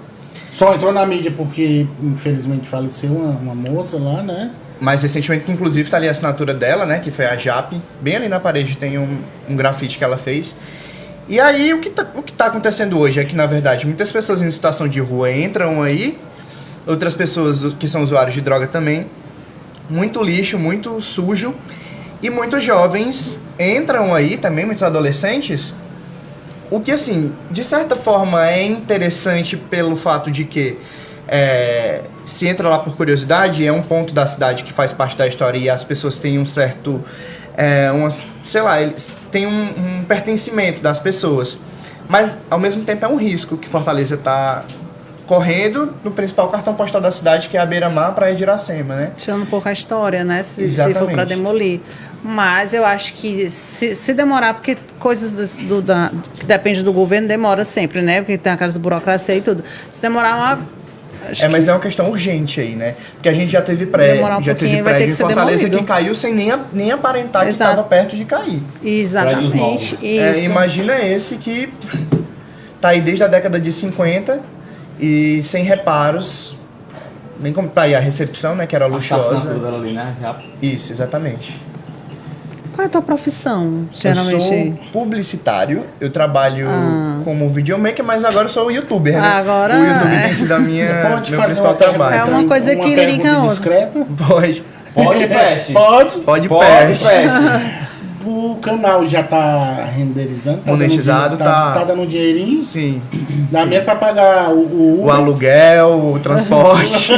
Só entrou na mídia porque, infelizmente, faleceu uma moça lá, né? Mais recentemente, inclusive, tá ali a assinatura dela, né? Que foi a Jape. Bem ali na parede tem um grafite que ela fez. E aí, o que tá acontecendo hoje é que, na verdade, muitas pessoas em situação de rua entram aí. Outras pessoas que são usuários de droga também. Muito lixo, muito sujo. E muitos jovens entram aí também, muitos adolescentes. O que, assim, de certa forma é interessante pelo fato de que se entra lá por curiosidade, é um ponto da cidade que faz parte da história e as pessoas têm um certo... sei lá, eles têm um pertencimento das pessoas. Mas, ao mesmo tempo, é um risco que Fortaleza está correndo no principal cartão postal da cidade, que é a Beira-Mar, Praia de Iracema, né? Tirando um pouco a história, né? Se for Exatamente. para demolir. Mas eu acho que se demorar, porque coisas que depende do governo demora sempre, né? Porque tem aquelas burocracia e tudo. Se demorar Mas é uma questão urgente aí, né? Porque a gente já teve Demorar um já teve pouquinho, vai ter prédio que em ser Fortaleza demolido. que caiu sem nem aparentar Exato. que estava perto de cair. Exatamente. Prédios novos. Isso. Imagina esse que tá aí desde a década de 50 e sem reparos. Bem como tá aí a recepção, né? Que era A assinatura luxuosa. dela ali, né? Já. Isso, exatamente. Qual é a tua profissão, Eu geralmente? sou publicitário, eu trabalho como videomaker, mas agora eu sou youtuber, né? Agora- O YouTube tem sido meu Pode fazer principal uma pergunta, trabalho. É uma coisa que pergunta liga a outra. discreta? Pode. Pode, Peste. Pode. Pode, Pode, peste. Peste. O canal já tá renderizando? Tá Monetizado, dando, tá. Tá dando um dinheirinho? Sim. Dá mesmo pra pagar O aluguel, o transporte.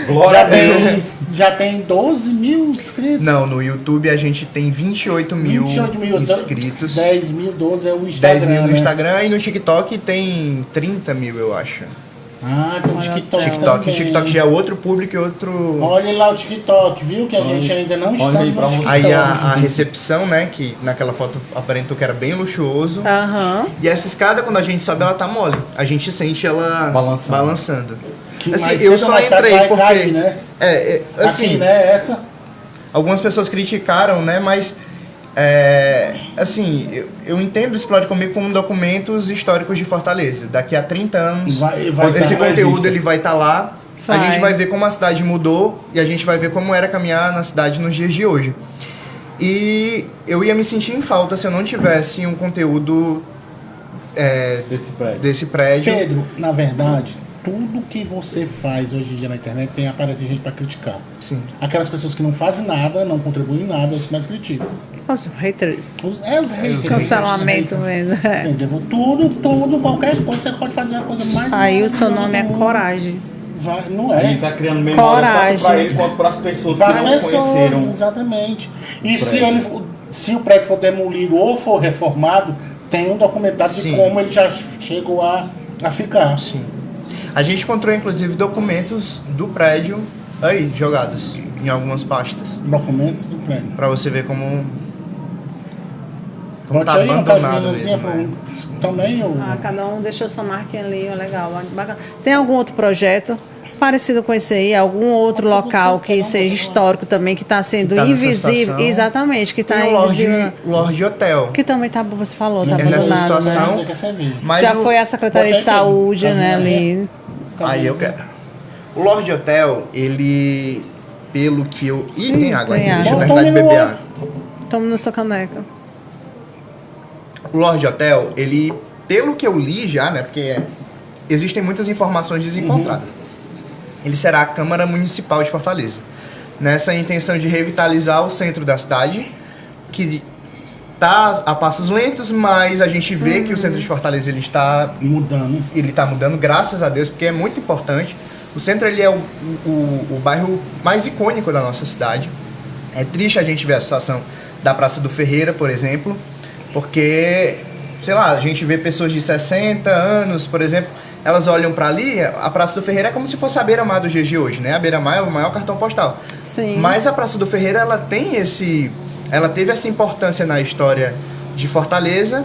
Glória a Deus. Já tem 12 mil inscritos? Não, no YouTube a gente tem 28 mil 28 mil inscritos. 10 mil, 12 é o Instagram. 10 mil no né? Instagram e no TikTok tem 30 mil, eu acho. Ah, tem o TikTok. TikTok. também. O TikTok já é outro público e outro. Olha lá o TikTok, viu? Que a gente ainda não está aí no pra TikTok. Aí a recepção, né? Que naquela foto aparentou que era bem luxuoso. Aham. E essa escada, quando a gente sobe, ela tá mole. A gente sente ela balançando. Que Assim, mais eu cedo só ou mais tarde entrei vai porque. cair, né? Assim, Aqui, né? Essa. algumas pessoas criticaram, né? Mas, assim, eu entendo o Explore Comigo como documentos históricos de Fortaleza. Daqui a 30 anos, Vai esse estar mais conteúdo visto. ele vai estar lá. A Vai. gente vai ver como a cidade mudou e a gente vai ver como era caminhar na cidade nos dias de hoje. E eu ia me sentir em falta se eu não tivesse um conteúdo Desse prédio. desse prédio. Pedro, na verdade, tudo que você faz hoje em dia na internet aparece gente pra criticar. Sim. Aquelas pessoas que não fazem nada, não contribuem em nada, os que mais criticam. Os haters. Os haters. Cancelamento os haters. mesmo. Entendeu? Tudo, qualquer coisa, você pode fazer uma coisa mais... Aí o seu maravilhosa nome é do mundo. coragem. Não Ele é? está criando memória tanto para ele quanto para as pessoas que Para as não pessoas, conheceram. exatamente. E se o prédio for demolido ou for reformado, tem um documentário de Sim. como ele já chegou a ficar. Sim. A gente encontrou, inclusive, documentos do prédio aí, jogados em algumas pastas. Documentos do prédio. Pra você ver como Bote tá aí uma abandonado paginazinha mesmo, também. Cada um deixou sua marquinha ali, ó, legal, bacana. Tem algum outro projeto parecido com esse aí? Algum outro local que seja histórico também, que está sendo Que tá nessa invisível? situação. Exatamente, que está Tem o invisível. Lorde Hotel. Que também tá, você falou, tá É nessa abandonado, situação. né? Mas Já o- foi a Secretaria Bote de aí, Saúde, Pedro. né, Paginazinha. ali. Aí eu quero. O Lorde Hotel, ele, pelo que eu... Ih, tem água tem aí, deixa eu água. terminar de beber Tome no água. Toma na sua caneca. O Lorde Hotel, ele, pelo que eu li já, né, porque existem muitas informações desencontradas. Ele será a Câmara Municipal de Fortaleza. Nessa intenção de revitalizar o centro da cidade, que tá a passos lentos, mas a gente vê que o centro de Fortaleza ele está mudando, graças a Deus, porque é muito importante. O centro ele é o bairro mais icônico da nossa cidade. É triste a gente ver a situação da Praça do Ferreira, por exemplo, porque, sei lá, a gente vê pessoas de 60 anos, por exemplo, elas olham para ali, a Praça do Ferreira é como se fosse a Beira-Mar dos dias de hoje, né? A Beira-Mar é o maior cartão postal. Sim. Mas a Praça do Ferreira, ela teve essa importância na história de Fortaleza,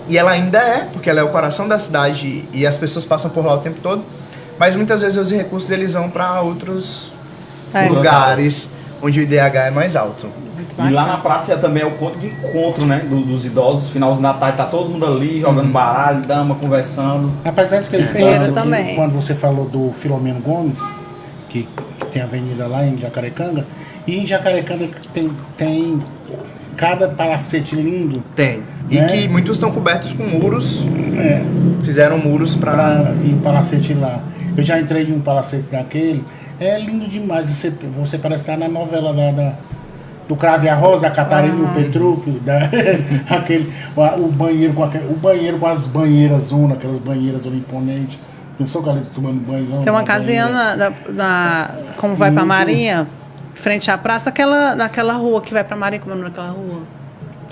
e ela ainda é, porque ela é o coração da cidade e as pessoas passam por lá o tempo todo, mas muitas vezes os recursos eles vão para outros lugares onde o IDH é mais alto. E lá na praça também é o ponto de encontro, né? Dos idosos, finalzinho da tarde, tá todo mundo ali jogando baralho, dama, conversando. Rapaz, antes que ele Feira esqueça, também. quando você falou do Filomeno Gomes, que tem avenida lá em Jacarecanga, e em Jacarecanga tem cada palacete lindo Tem. E Né? que muitos estão cobertos com muros. Fizeram muros para em palacete lá. Eu já entrei em um palacete daquele, é lindo demais. Você parece estar na novela do Crave e a Rosa, da Catarina e o Petrúquio, o banheiro com as banheiras aquelas banheiras imponentes. Pensou que ela tomando banho? Tem uma casinha como vai pra Marinha, frente à praça, naquela rua que vai pra Marinha, como é o nome daquela rua?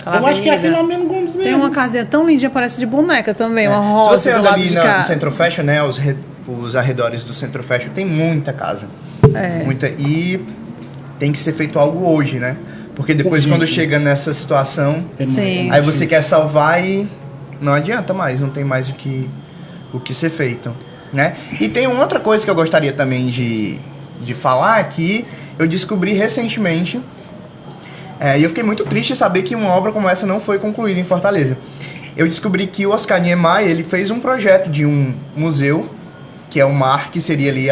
Aquela Eu acho que é avenida. Filomeno Gomes mesmo. Tem uma casinha tão lindinha, parece de boneca também, uma Se rosa você do anda lado ali de no cá. Centro Fashion, né? Os arredores do Centro Fashion tem muita casa. Muita. E tem que ser feito algo hoje, né? Porque depois quando chega nessa situação, Sim. aí você quer salvar e não adianta mais, não tem mais o que ser feito, né? E tem uma outra coisa que eu gostaria também de falar que eu descobri recentemente. E eu fiquei muito triste em saber que uma obra como essa não foi concluída em Fortaleza. Eu descobri que o Oscar Niemeyer, ele fez um projeto de um museu, que é o MAR, que seria ali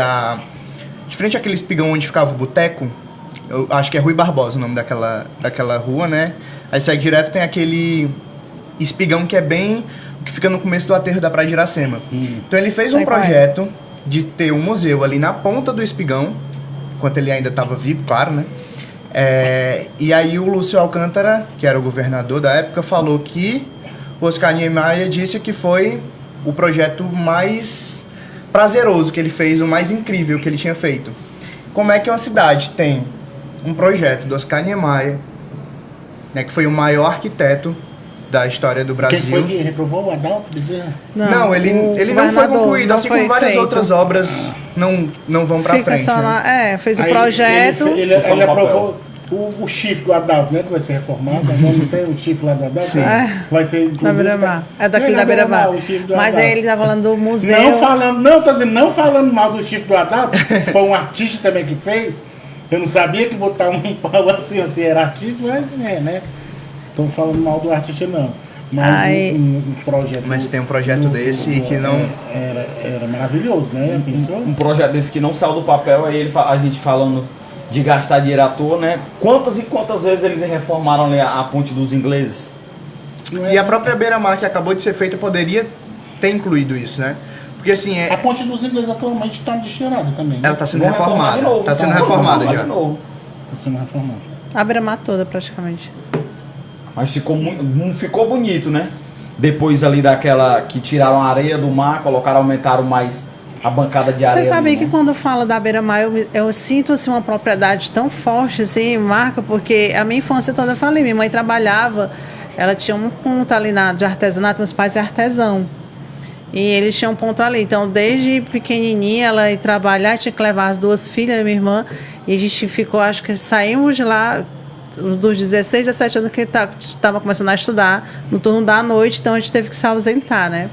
de frente àquele espigão onde ficava o boteco. Eu acho que é Rui Barbosa o nome daquela rua, né? Aí segue direto, tem aquele espigão que é bem o que fica no começo do aterro da Praia de Iracema. Então ele fez um projeto de ter um museu ali na ponta do espigão, enquanto ele ainda estava vivo, claro, né? E aí o Lúcio Alcântara, que era o governador da época, falou que o Oscar Niemeyer disse que foi o projeto mais prazeroso que ele fez, o mais incrível que ele tinha feito. Como é que uma cidade tem um projeto do Oscar Niemeyer, né, que foi o maior arquiteto da história do Brasil. Quem foi que reprovou o Adalto Bezerra? Não, ele não foi concluído, assim como várias outras obras não vão pra frente. Só né? fez o Aí projeto. Ele aprovou o chifre do Adalto, né? Que vai ser reformado. Agora não tem o chifre lá do Adalto? Sim. Vai ser Na inclusive. Beira-Mar. É daqui da Beira-Mar. o chifre do Mas Adalto. aí ele tá falando do museu. Não falando mal do chifre do Adalto, foi um artista também que fez. Eu não sabia que botar um pau assim era artista, mas né? Tô falando mal do artista, não. Mas um projeto. Mas tem um projeto desse que não. Era maravilhoso, né? Pensou? Um projeto desse que não saiu do papel, aí a gente falando de gastar dinheiro à toa, né? Quantas e quantas vezes eles reformaram ali a ponte dos ingleses? E a própria Beira-Mar, que acabou de ser feita, poderia ter incluído isso, né? Porque assim, A ponte dos ingleses atualmente está destinada também. ela está sendo Vão reformar reformada. de novo, Está sendo tá? reformada Reformar já. de novo. Está sendo reformada. A Beira-Mar toda, praticamente. Mas não ficou bonito, né? Depois ali daquela que tiraram a areia do mar, aumentaram mais a bancada de areia. Você sabia ali, que né? quando eu falo da Beira-Mar, eu sinto assim, uma propriedade tão forte, assim, marca, porque a minha infância toda eu falei, minha mãe trabalhava, ela tinha um ponto ali de artesanato, meus pais é artesão. E eles tinham um ponto ali. Então, desde pequenininha, ela ia trabalhar, tinha que levar as duas filhas, minha irmã, e a gente ficou, acho que saímos de lá dos 16, 17 anos que estava começando a estudar, no turno da noite, então a gente teve que se ausentar, né?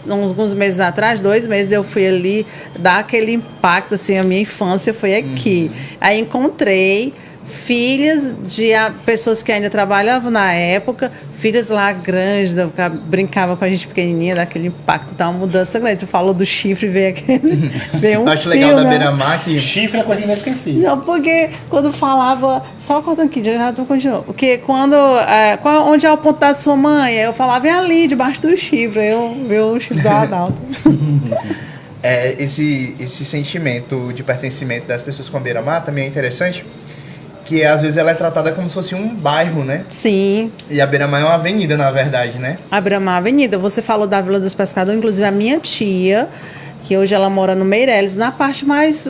Alguns meses atrás, 2 meses, eu fui ali dar aquele impacto, assim, a minha infância foi aqui. Aí encontrei filhas de pessoas que ainda trabalhavam na época, filhas lá grandes, brincavam com a gente pequenininha, daquele impacto, tá uma mudança grande. Tu falou do chifre, veio um Eu acho legal da filme, Beira-Mar que Chifre é coisa inesquecível. não, porque quando falava, só cortando aqui, já tô continuando. Porque onde é o ponto da sua mãe? Eu falava, é ali, debaixo do chifre. Eu vi o chifre do Adalto. esse sentimento de pertencimento das pessoas com a Beira-Mar também é interessante, que às vezes ela é tratada como se fosse um bairro, né? Sim, E a Beira-Mar é uma avenida, na verdade, né? a Beira-Mar Avenida. Você falou da Vila dos Pescadores, inclusive a minha tia, que hoje ela mora no Meireles, na parte mais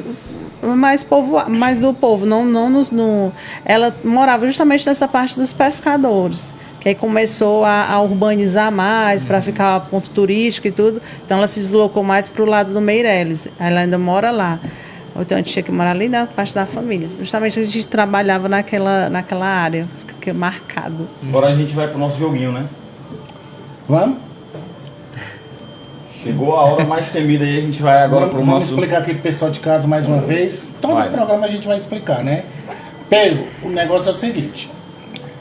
do povo, ela morava justamente nessa parte dos pescadores, que aí começou a urbanizar mais para ficar ponto turístico e tudo, então ela se deslocou mais para o lado do Meireles, ela ainda mora lá. Então a gente tinha que morar ali na parte da família, justamente a gente trabalhava naquela área, fica marcado. Agora a gente vai pro nosso joguinho, né? Vamos? Chegou a hora mais temida aí, a gente vai agora pro Vamos nosso... explicar aqui pro pessoal de casa mais uma vez. Todo Vai. programa a gente vai explicar, né? Pedro, o negócio é o seguinte.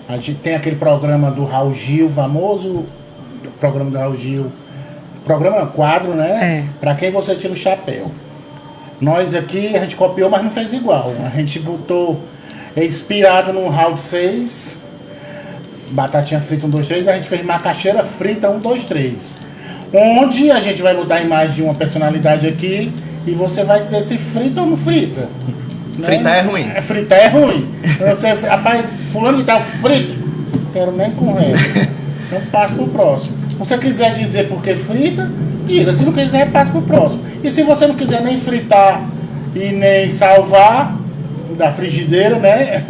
A gente tem aquele programa do Raul Gil, famoso programa do Raul Gil. Programa quadro, né? É. Pra quem você tira o chapéu. Nós aqui, a gente copiou, mas não fez igual. A gente botou, inspirado no Round 6, batatinha frita 1, 2, 3, a gente fez macaxeira frita 1, 2, 3. Onde a gente vai botar a imagem de uma personalidade aqui e você vai dizer se frita ou não frita. Né? Fritar é ruim. Fritar é ruim. Você, rapaz, fulano de tal frito, quero nem com essa. Então passa pro próximo. Se você quiser dizer por que frita, diga. Se não quiser, passa pro próximo. E se você não quiser nem fritar e nem salvar da frigideira, né?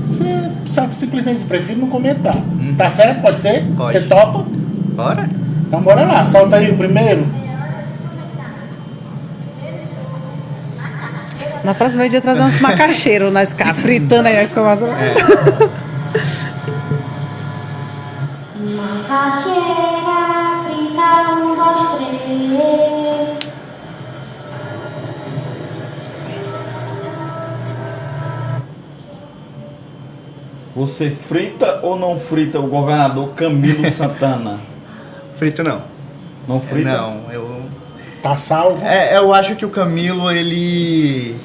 Você só simplesmente prefere não comentar. Tá certo? Pode ser? Pode. Você topa? Bora? Então bora lá, solta aí o primeiro. Na próxima dia trazer uns macaxeiros, nós ficar fritando aí a escovação. Macaxeira, frita, 1, 2, 3. Você frita ou não frita o governador Camilo Santana? Frito não. Não frita? Não, Tá salvo? eu acho que o Camilo, ele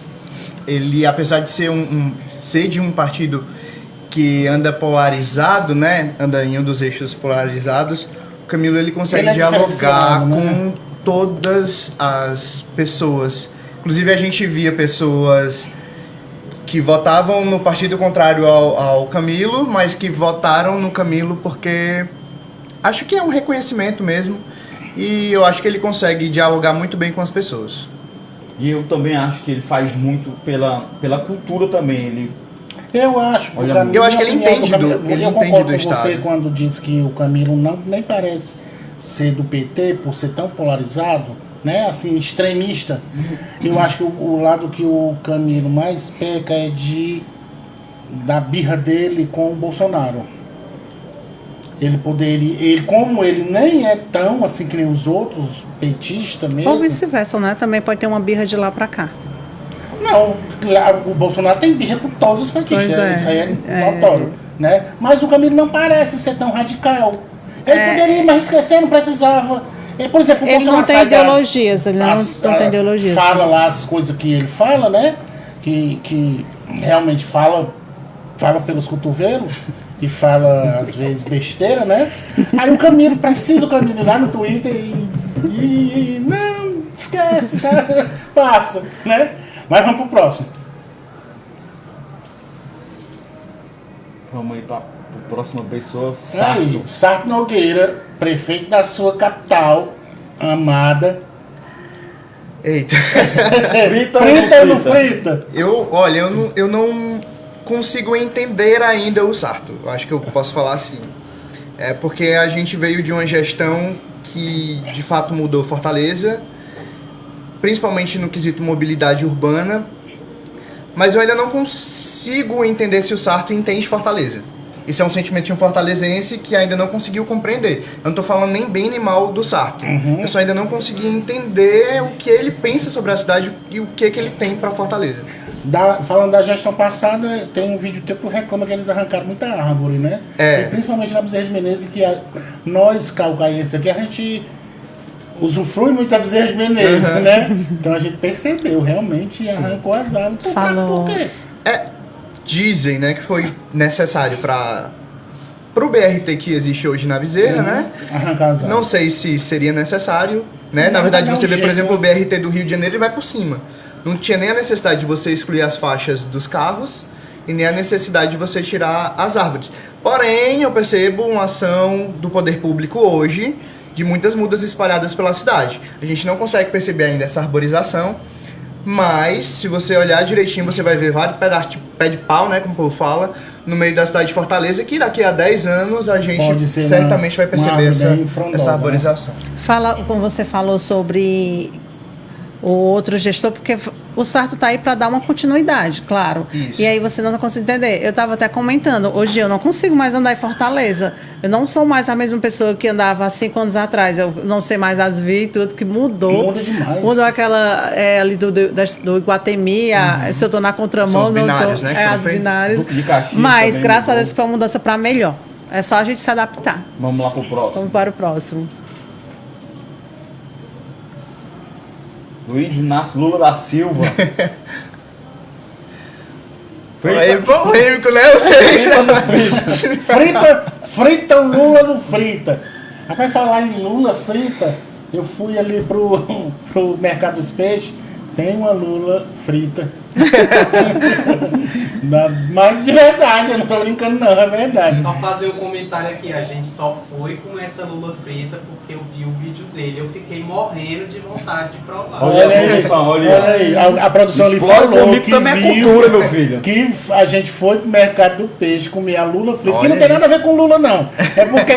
apesar de ser ser de um partido que anda polarizado, né? Anda em um dos eixos polarizados, o Camilo ele consegue Ele é dialogar diferenciado, né? com todas as pessoas. Inclusive a gente via pessoas que votavam no partido contrário ao Camilo, mas que votaram no Camilo porque acho que é um reconhecimento mesmo. E eu acho que ele consegue dialogar muito bem com as pessoas. E eu também acho que ele faz muito pela cultura também. Ele Eu acho. Olha, Camilo, eu acho que ele minha opinião, entende Camilo, do- ele eu entende concordo do com você Estado. quando diz que o Camilo nem parece ser do PT por ser tão polarizado, né? Assim, extremista. Eu acho que o lado que o Camilo mais peca é da birra dele com o Bolsonaro. Como ele nem é tão assim que nem os outros petistas mesmo. Ou vice-versa, né? Também pode ter uma birra de lá pra cá. Não, o Bolsonaro tem birra com todos os petistas, Pois é, isso aí é é. notório, né? Mas o Camilo não parece ser tão radical. Ele poderia, mas esquecer, não precisava. Por exemplo, o Ele Bolsonaro não tem faz ideologias, ele não tem ideologias. Fala lá as coisas que ele fala, né? Que realmente fala pelos cotovelos e fala às vezes besteira, né? Aí o Camilo, precisa o Camilo ir lá no Twitter e não, esquece, sabe? Passa, né? Mas vamos pro próximo. vamos aí para a próxima pessoa, Aí, Sarto. Sarto Nogueira, prefeito da sua capital, Amada. Eita. Frita ou não frita? Olha, eu não consigo entender ainda o Sarto. Eu acho que eu posso falar assim. É porque a gente veio de uma gestão que de fato mudou Fortaleza, principalmente no quesito mobilidade urbana, mas eu ainda não consigo entender se o Sarto entende Fortaleza. Isso é um sentimento de um fortalezense que ainda não conseguiu compreender. Eu não estou falando nem bem nem mal do Sarto. Eu só ainda não consegui entender o que ele pensa sobre a cidade e o que ele tem para Fortaleza. Falando da gestão passada, tem um vídeo teu que tu reclama que eles arrancaram muita árvore, né? É. E principalmente na Bezerra de Menezes, que nós, calcaenses aqui, a gente usufrui muito a Bezerra de Menezes, né? Então a gente percebeu, realmente arrancou as árvores. Falou. Por quê? Dizem, né, que foi necessário para o BRT que existe hoje na Bezerra, né? Arrancar as árvores. Não sei se seria necessário, né? Não, Na verdade, dá um você vê, por jeito, exemplo, né? o BRT do Rio de Janeiro e vai por cima. Não tinha nem a necessidade de você excluir as faixas dos carros e nem a necessidade de você tirar as árvores. Porém, eu percebo uma ação do poder público hoje de muitas mudas espalhadas pela cidade. A gente não consegue perceber ainda essa arborização, mas se você olhar direitinho, você vai ver vários pedaços de pé de pau, né, como o povo fala, no meio da cidade de Fortaleza, que daqui a 10 anos a gente Pode ser certamente vai uma perceber árvore bem frondosa, essa arborização. Fala, como você falou sobre o outro gestor, porque o Sarto está aí para dar uma continuidade, claro. Isso. E aí você não consegue entender. Eu estava até comentando, hoje eu não consigo mais andar em Fortaleza. Eu não sou mais a mesma pessoa que andava há 5 anos atrás. Eu não sei mais as vias e tudo, que mudou. Muda demais. Mudou aquela ali do Iguatemi, se eu estou na contramão, São os não binários, tô, né, que as foram feitos. binárias. Duque de Caxias Mas, também graças a mudou. Deus, foi uma mudança para melhor. É só a gente se adaptar. Vamos lá pro próximo. Vamos para o próximo. Luiz Inácio Lula da Silva. Aí, polêmico, né? Você... Frita o Lula no frita. Rapaz, falar em Lula frita, eu fui ali pro Mercado dos Peixes, tem uma lula frita. Mas de verdade, eu não tô brincando não, é verdade. Só fazer um comentário aqui, a gente só foi com essa lula frita porque eu vi o vídeo dele. Eu fiquei morrendo de vontade de provar. Olha a produção, olha aí. A produção ali Explora falou comigo que também é viu cultura, meu filho. que a gente foi pro Mercado do Peixe comer a lula frita, que Olha não tem aí. nada a ver com lula não. É porque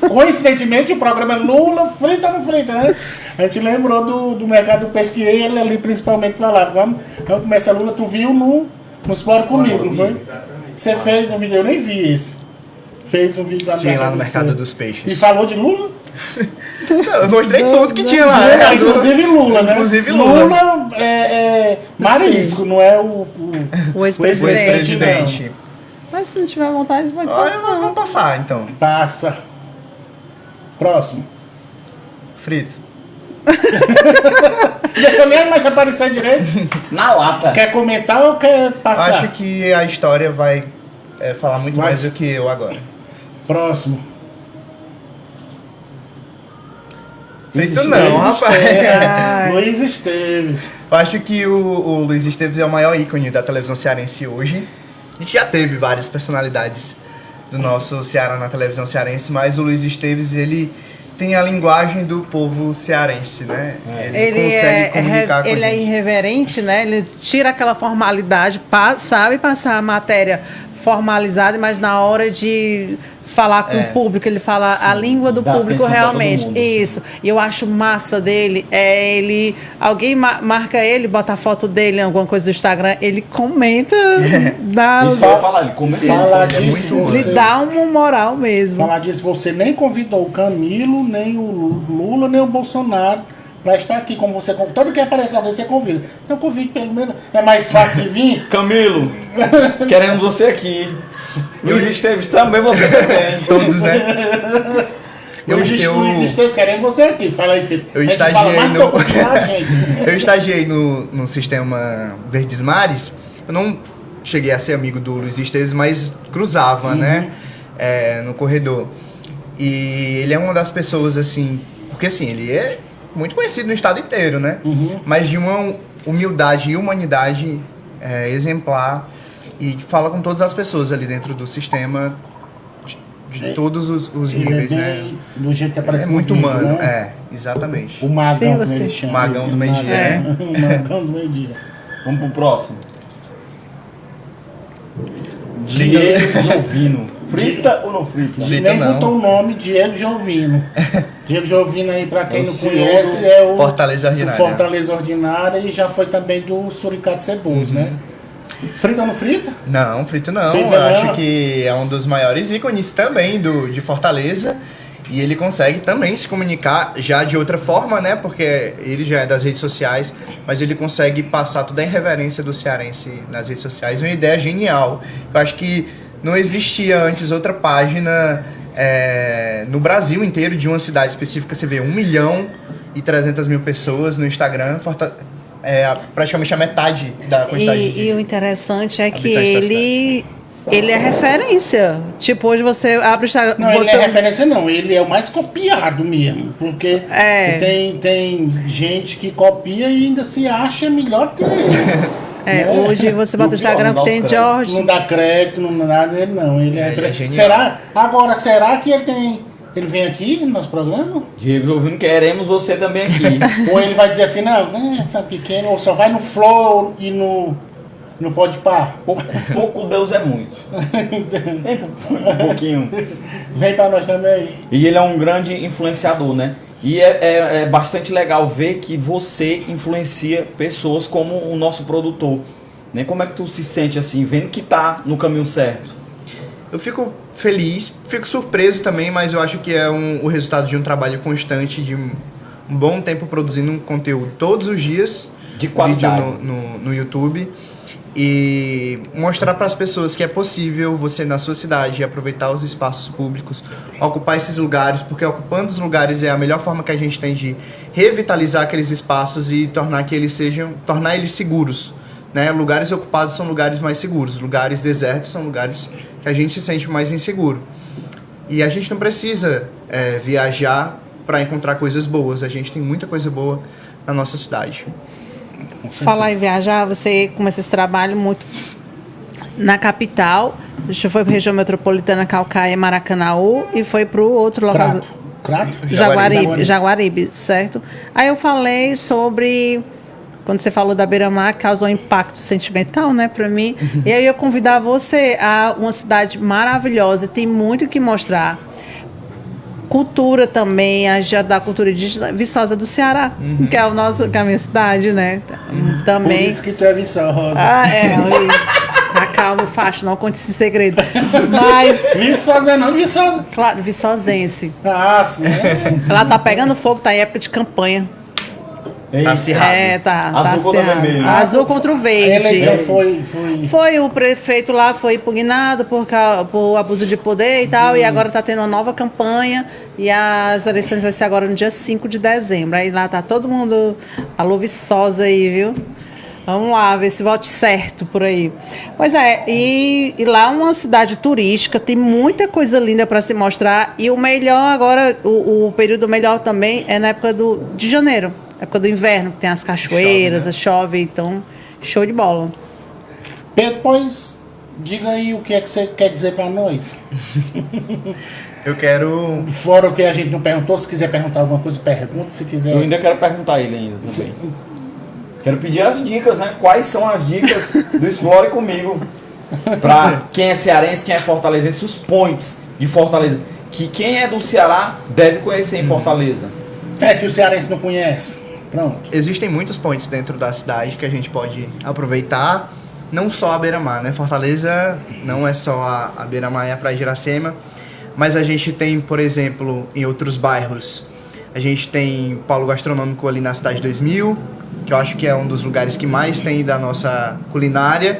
coincidentemente o programa é lula frita ou não frita, né? A gente lembrou do Mercado do Peixe que ele ali principalmente falava, vamos comer essa lula, tu viu no Explora Comigo, não foi? Você fez um vídeo, eu nem vi esse. Fez um vídeo Sim, lá no Mercado dos Peixes. E falou de Lula? Eu mostrei tudo que tinha lá. né? Inclusive Lula, né? Inclusive Lula. Lula é marisco, não é o O O ex-presidente. ex-presidente. Mas se não tiver vontade, pode Olha, passar. vamos passar, então. Passa. Próximo. Frito. Deixa eu nem mais aparecer direito. Na lata. Quer comentar ou quer passar? Acho que a história vai falar muito Mas- mais do que eu agora. Próximo. Frito não, rapaz. Ai. Luiz Esteves. Eu acho que o Luiz Esteves é o maior ícone da televisão cearense hoje. A gente já teve várias personalidades do nosso Ceará na televisão cearense, mas o Luiz Esteves, ele tem a linguagem do povo cearense, né? Ele consegue comunicar com a ele é gente. irreverente, né? Ele tira aquela formalidade, sabe passar a matéria formalizada, mas na hora de falar com o público, ele fala a língua do Dá público atenção pra todo realmente. mundo. Isso. E eu acho massa dele, alguém marca ele, bota a foto dele em alguma coisa do Instagram, ele comenta, dá, Isso que eu ia falar, ele comenta. Falar é disso, muito bom. lhe você... dá uma moral mesmo. Falar disso, você nem convidou o Camilo, nem o Lula, nem o Bolsonaro para estar aqui, como você convida. Todo que aparece alguém, você convida. Então convide pelo menos, é mais fácil de vir. Camilo, queremos você aqui. Luiz Esteves também, você também. Todos, né? Luiz Esteves, queremos você aqui. Fala aí, Pedro. Eu A gente fala mais do que eu estagiei consigo falar, gente. Eu estagiei no sistema Verdes Mares. Eu não cheguei a ser amigo do Luiz Esteves, mas cruzava, né? No corredor. E ele é uma das pessoas, assim... Porque, assim, ele é muito conhecido no estado inteiro, né? Mas de uma humildade e humanidade exemplar. E fala com todas as pessoas ali dentro do sistema de todos os Ele níveis, é né? bem do jeito que É aparece no muito vídeo, humano, né? exatamente. O magão, Sim, como você- ele chama. Magão do meio-dia, É. O magão do meio-dia. Vamos pro próximo. Diego Jovino. Frita ou não frita? Frita Nem não. botou o nome Diego Jovino. Diego Jovino aí, pra quem É o não CEO conhece, do é o Fortaleza do Ordinária. Fortaleza Ordinária e já foi também do Suricato Ceboso, né? Frita ou não frita? Não, frito não. Frito Eu não. acho que é um dos maiores ícones também de Fortaleza. E ele consegue também se comunicar já de outra forma, né? Porque ele já é das redes sociais, mas ele consegue passar toda a irreverência do cearense nas redes sociais. É uma ideia genial. Eu acho que não existia antes outra página no Brasil inteiro de uma cidade específica. Você vê 1.300.000 pessoas no Instagram. Praticamente a metade da quantidade E o interessante é que habitantes da ele é referência. Tipo, hoje você abre o Instagram. Não, ele você... não é referência não, ele é o mais copiado mesmo, porque É. tem gente que copia e ainda se acha melhor que ele. É, né? hoje você bota o Instagram Não que dá tem os George. Não dá crédito, não dá nada dele não, ele é Ele é referência. genial. Será que ele vem aqui no nosso programa? Diego Jovino, queremos você também aqui. Ou ele vai dizer assim, não, essa pequena, ou só vai no Flow e no Podpah? Pouco Deus é muito. Vem um pouquinho. Vem pra nós também. E ele é um grande influenciador, né? E é bastante legal ver que você influencia pessoas como o nosso produtor. Né? Como é que tu se sente assim, vendo que tá no caminho certo? Eu fico feliz, fico surpreso também, mas eu acho que é o resultado de um trabalho constante, de um bom tempo produzindo um conteúdo todos os dias, De qualidade. vídeo no YouTube, e mostrar para as pessoas que é possível você, na sua cidade, aproveitar os espaços públicos, ocupar esses lugares, porque ocupando os lugares é a melhor forma que a gente tem de revitalizar aqueles espaços e tornar eles seguros. Né? Lugares ocupados são lugares mais seguros, lugares desertos são lugares que a gente se sente mais inseguro. E a gente não precisa viajar para encontrar coisas boas, a gente tem muita coisa boa na nossa cidade. Falar em viajar, você começa esse trabalho muito na capital. Você foi para a região metropolitana, Calcaia, Maracanaú, e foi para o outro local. Crato? Jaguaribe, certo? Aí eu falei sobre... Quando você falou da Beira-Mar, causou um impacto sentimental, né, para mim. E aí eu ia convidar você a uma cidade maravilhosa, tem muito o que mostrar. Cultura também, a gente da cultura indígena, Viçosa do Ceará, que é a minha cidade, né? Por Também. isso que tu é Viçosa. Acalma o facho, não conte esse segredo. Mas, Viçosa não, Viçosa. claro, viçosense. Ah, sim. Ela tá pegando fogo, tá em época de campanha. Tá acirrado. Tá Azul contra acirrado. vermelho. Azul contra o A verde. eleição foi... Foi o prefeito lá, foi impugnado por abuso de poder e tal, e agora tá tendo uma nova campanha, e as eleições vai ser agora no dia 5 de dezembro. Aí lá tá todo mundo, alô Viçosa aí, viu? Vamos lá, ver se vote certo por aí. Pois é, e lá é uma cidade turística, tem muita coisa linda para se mostrar, e o melhor agora, o período melhor também é na época de janeiro, época do inverno, que tem as cachoeiras, chove, então show de bola. Pedro, pois, diga aí o que é que você quer dizer pra nós. Eu quero... Fora o que a gente não perguntou, se quiser perguntar alguma coisa, pergunte, se quiser. Eu ainda quero perguntar a ele ainda também. Quero pedir as dicas, né? Quais são as dicas do Explore Comigo para quem é cearense, quem é fortalezense, os points de Fortaleza, que quem é do Ceará deve conhecer em Fortaleza. É que o cearense não conhece. Pronto. Existem muitos pontos dentro da cidade que a gente pode aproveitar, não só a Beira-Mar, né? Fortaleza não é só a Beira-Mar e a Praia de Iracema, mas a gente tem, por exemplo, em outros bairros, a gente tem o Polo Gastronômico ali na Cidade 2000, que eu acho que é um dos lugares que mais tem da nossa culinária,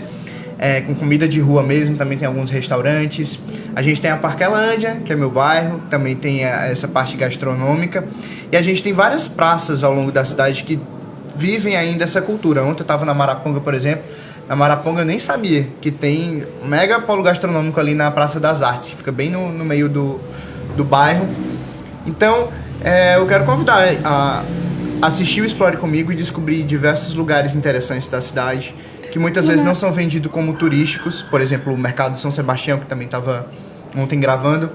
com comida de rua mesmo, também tem alguns restaurantes. A gente tem a Parquelândia, que é meu bairro, também tem essa parte gastronômica. E a gente tem várias praças ao longo da cidade que vivem ainda essa cultura. Ontem eu estava na Maraponga, por exemplo. Na Maraponga eu nem sabia que tem um mega polo gastronômico ali na Praça das Artes, que fica bem no meio do bairro. Então, eu quero convidar a assistir o Explore Comigo e descobrir diversos lugares interessantes da cidade, que muitas vezes não são vendidos como turísticos. Por exemplo, o Mercado de São Sebastião, que também estava ontem gravando.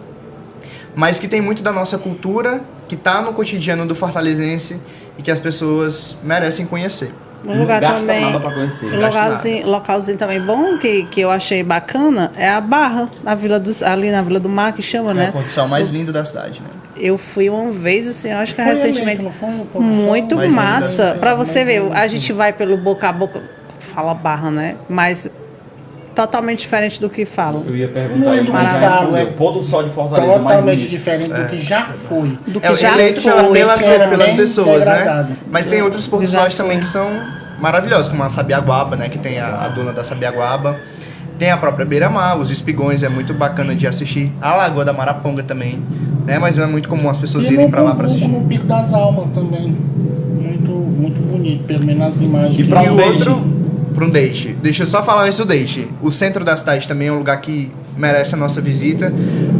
mas que tem muito da nossa cultura, que tá no cotidiano do fortalezense e que as pessoas merecem conhecer. Um lugar Não gasta também, nada pra conhecer. um localzinho também bom que eu achei bacana é a Barra, ali na Vila do Mar, que chama, É né? o pôr do sol mais lindo da cidade, né? Eu fui uma vez, assim, eu acho que Foi recentemente. elenco, não foi? O pôr do sol? Muito Mas massa. ainda- Pra você mas ver, ainda a assim. gente vai pelo boca a boca, fala Barra, né? Mas totalmente diferente do que falam. Eu ia perguntar Não é ele, do mas já Gonçalo, respondeu. é Pôr do sol de Fortaleza mais Totalmente bonito. diferente do que já foi. Do que É já eleito foi. pelas bem pessoas, degradado. né? Mas tem outros pôr do Já sóis também foi. que são maravilhosos, como a Sabiaguaba, né? Que tem a duna da Sabiaguaba. Tem a própria Beira-Mar, os espigões, é muito bacana de assistir. A Lagoa da Maraponga também, né? Mas não é muito comum as pessoas E irem pra lá pra Cumbuco, assistir. no Pico das Almas também. Muito bonito, pelo menos nas imagens. E que pra E um o date? outro, para um date. Deixa eu só falar antes do date. O centro da cidade também é um lugar que merece a nossa visita,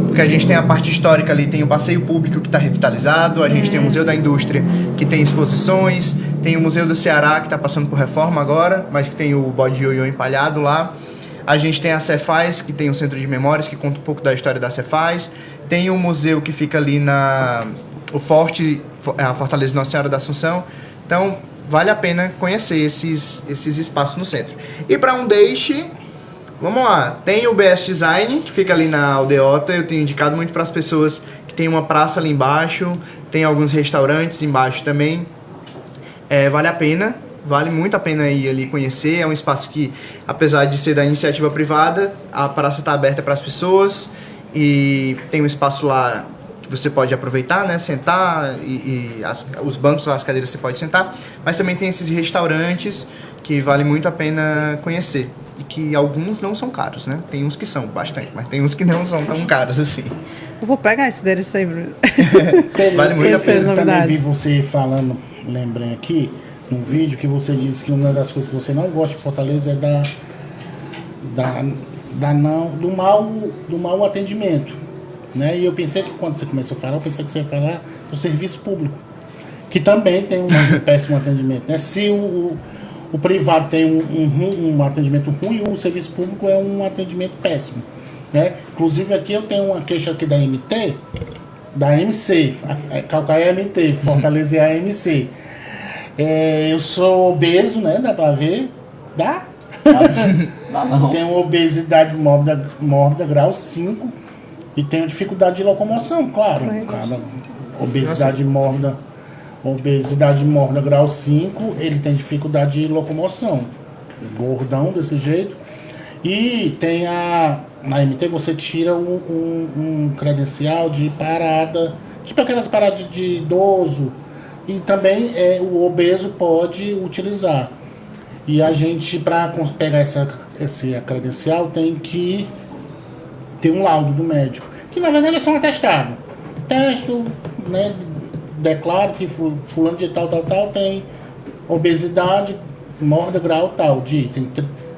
porque a gente tem a parte histórica ali, tem o passeio público que está revitalizado, a gente tem o Museu da Indústria que tem exposições, tem o Museu do Ceará que está passando por reforma agora, mas que tem o bode ioiô empalhado lá. A gente tem a Cefaz, que tem o Centro de Memórias, que conta um pouco da história da Cefaz. Tem o museu que fica ali o Forte, a Fortaleza Nossa Senhora da Assunção. Então, vale a pena conhecer esses espaços no centro. E para um date, vamos lá. Tem o BS Design, que fica ali na Aldeota. Eu tenho indicado muito para as pessoas que tem uma praça ali embaixo. Tem alguns restaurantes embaixo também. Vale a pena. Vale muito a pena ir ali conhecer. É um espaço que, apesar de ser da iniciativa privada, a praça está aberta para as pessoas. E tem um espaço lá que você pode aproveitar, né? Sentar os bancos lá, as cadeiras você pode sentar. Mas também tem esses restaurantes que vale muito a pena conhecer. E que alguns não são caros, né? Tem uns que são bastante, mas tem uns que não são tão caros assim. Eu vou pegar esse endereço aí, Bruno. Vale muito a Esse é pena. as Também novidades. vi você falando, lembrei aqui, num vídeo que você disse que uma das coisas que você não gosta de Fortaleza é do mau atendimento, né? E eu pensei que quando você começou a falar, eu pensei que você ia falar do serviço público, que também tem um péssimo atendimento, né? Se o privado tem um atendimento ruim, o serviço público é um atendimento péssimo, né? Inclusive aqui eu tenho uma queixa aqui da MC, Calcaia é MT, Fortaleza é a MC. Eu sou obeso, né? Dá pra ver? Dá? Não. Tenho obesidade mórbida grau 5 e tenho dificuldade de locomoção, claro. Cara, obesidade mórbida grau 5, ele tem dificuldade de locomoção. Gordão desse jeito. E tem na MT você tira um credencial de parada, tipo aquelas paradas de idoso. E também o obeso pode utilizar. E a gente, para pegar essa credencial, tem que ter um laudo do médico. Que na verdade é só um atestado. Testo, né? Declaro que fulano de tal tem obesidade, mórbida grau tal.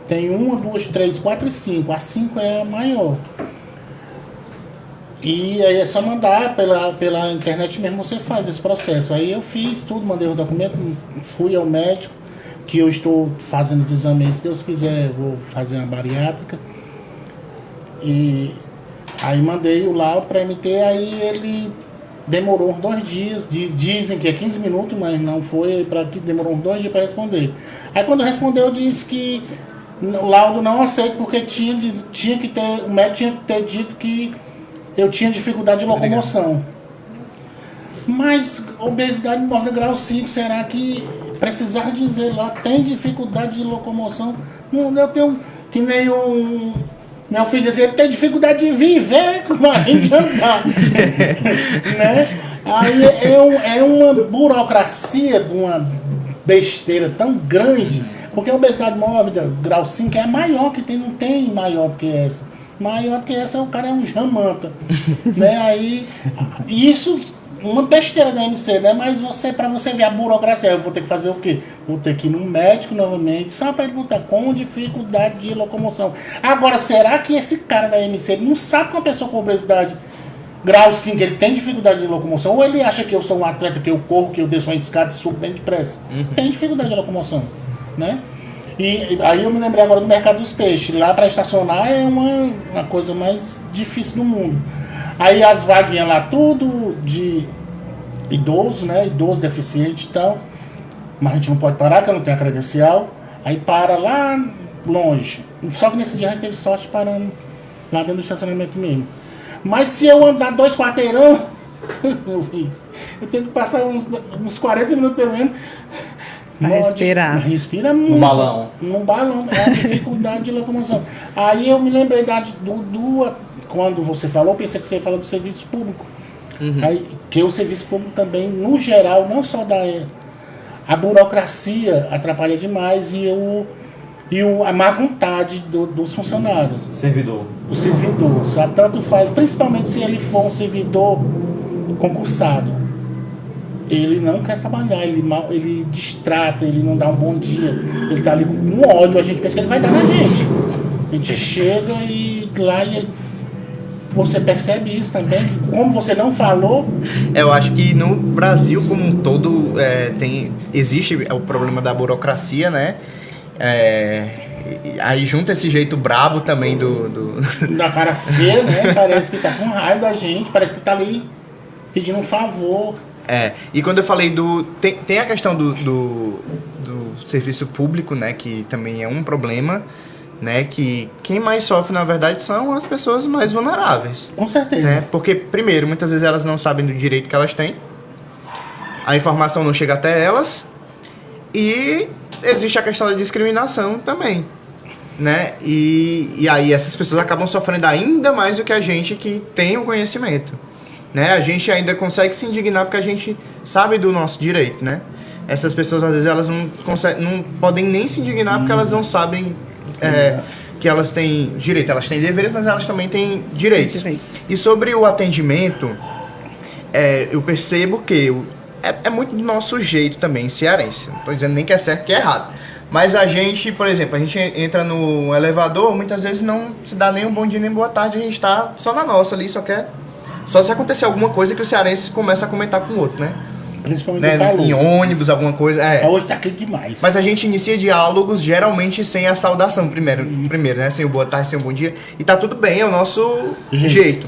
Tem 1, 2, 3, 4 e 5. A 5 é a maior. E aí é só mandar pela internet mesmo, você faz esse processo. Aí eu fiz tudo, mandei o documento, fui ao médico, que eu estou fazendo os exames, se Deus quiser, eu vou fazer uma bariátrica. E aí mandei o laudo para MT, aí ele demorou uns 2 dias, dizem que é 15 minutos, mas não foi, demorou uns 2 dias para responder. Aí quando respondeu, disse que o laudo não aceita, porque o médico tinha que ter dito que eu tinha dificuldade de locomoção. Mas obesidade mórbida grau 5, será que precisar dizer lá tem dificuldade de locomoção? Não, eu tenho que nem meu filho dizia, ele tem dificuldade de viver com a gente andar. Né? Aí é uma burocracia de uma besteira tão grande, porque a obesidade mórbida grau 5 é a maior que tem, não tem maior do que essa. Maior do que essa, o cara é um jamanta. Né? Aí, isso, uma besteira da MC, né? Mas pra você ver a burocracia, eu vou ter que fazer o quê? Vou ter que ir no médico novamente, só para ele botar com dificuldade de locomoção. Agora, será que esse cara da MC não sabe que uma pessoa com obesidade grau 5, ele tem dificuldade de locomoção? Ou ele acha que eu sou um atleta, que eu corro, que eu desço uma escada e subo bem depressa? Tem dificuldade de locomoção, né? E aí eu me lembrei agora do mercado dos peixes. Lá para estacionar é uma coisa mais difícil do mundo. Aí as vaguinhas lá, tudo de idoso, né? Idoso, deficiente e tal. Mas a gente não pode parar, que eu não tenho a credencial. Aí para lá longe. Só que nesse dia a gente teve sorte parando lá dentro do estacionamento mesmo. Mas se eu andar 2 quarteirão, meu filho, eu tenho que passar uns 40 minutos pelo menos. Pra respirar. Respira muito. No balão. No balão, é a dificuldade de locomoção. Aí eu me lembrei quando você falou, eu pensei que você ia falar do serviço público. Aí, que o serviço público também, no geral, não só a burocracia atrapalha demais a má vontade dos funcionários. Servidor. O servidor, sabe? Tanto faz, principalmente se ele for um servidor concursado. Ele não quer trabalhar, ele distrata, ele não dá um bom dia. Ele tá ali com ódio, a gente pensa que ele vai dar na gente. A gente chega e lá você percebe isso também, que como você não falou. Eu acho que no Brasil como um todo existe o problema da burocracia, né? Aí junta esse jeito brabo também Da cara feia, né? Parece que tá com raiva da gente, parece que tá ali pedindo um favor. E quando eu falei tem a questão do serviço público, né? Que também é um problema, né? Que quem mais sofre, na verdade, são as pessoas mais vulneráveis. Com certeza. Né? Porque, primeiro, muitas vezes elas não sabem do direito que elas têm, a informação não chega até elas, e existe a questão da discriminação também, né? E aí essas pessoas acabam sofrendo ainda mais do que a gente que tem o conhecimento, né? A gente ainda consegue se indignar porque a gente sabe do nosso direito, né? Essas pessoas, às vezes, elas não podem nem se indignar porque elas não sabem que elas têm direito. Elas têm deveres, mas elas também têm direitos. E sobre o atendimento, eu percebo que é muito do nosso jeito também, cearense. Não estou dizendo nem que é certo que é errado. Mas a gente, por exemplo, a gente entra no elevador, muitas vezes não se dá nem um bom dia nem boa tarde, a gente está só na nossa ali, só se acontecer alguma coisa que o cearense começa a comentar com o outro, né? Principalmente no calor. Em ônibus, alguma coisa. Hoje tá quente demais. Mas a gente inicia diálogos geralmente sem a saudação primeiro, né? Sem o boa tarde, sem o bom dia. E tá tudo bem, é o nosso jeito.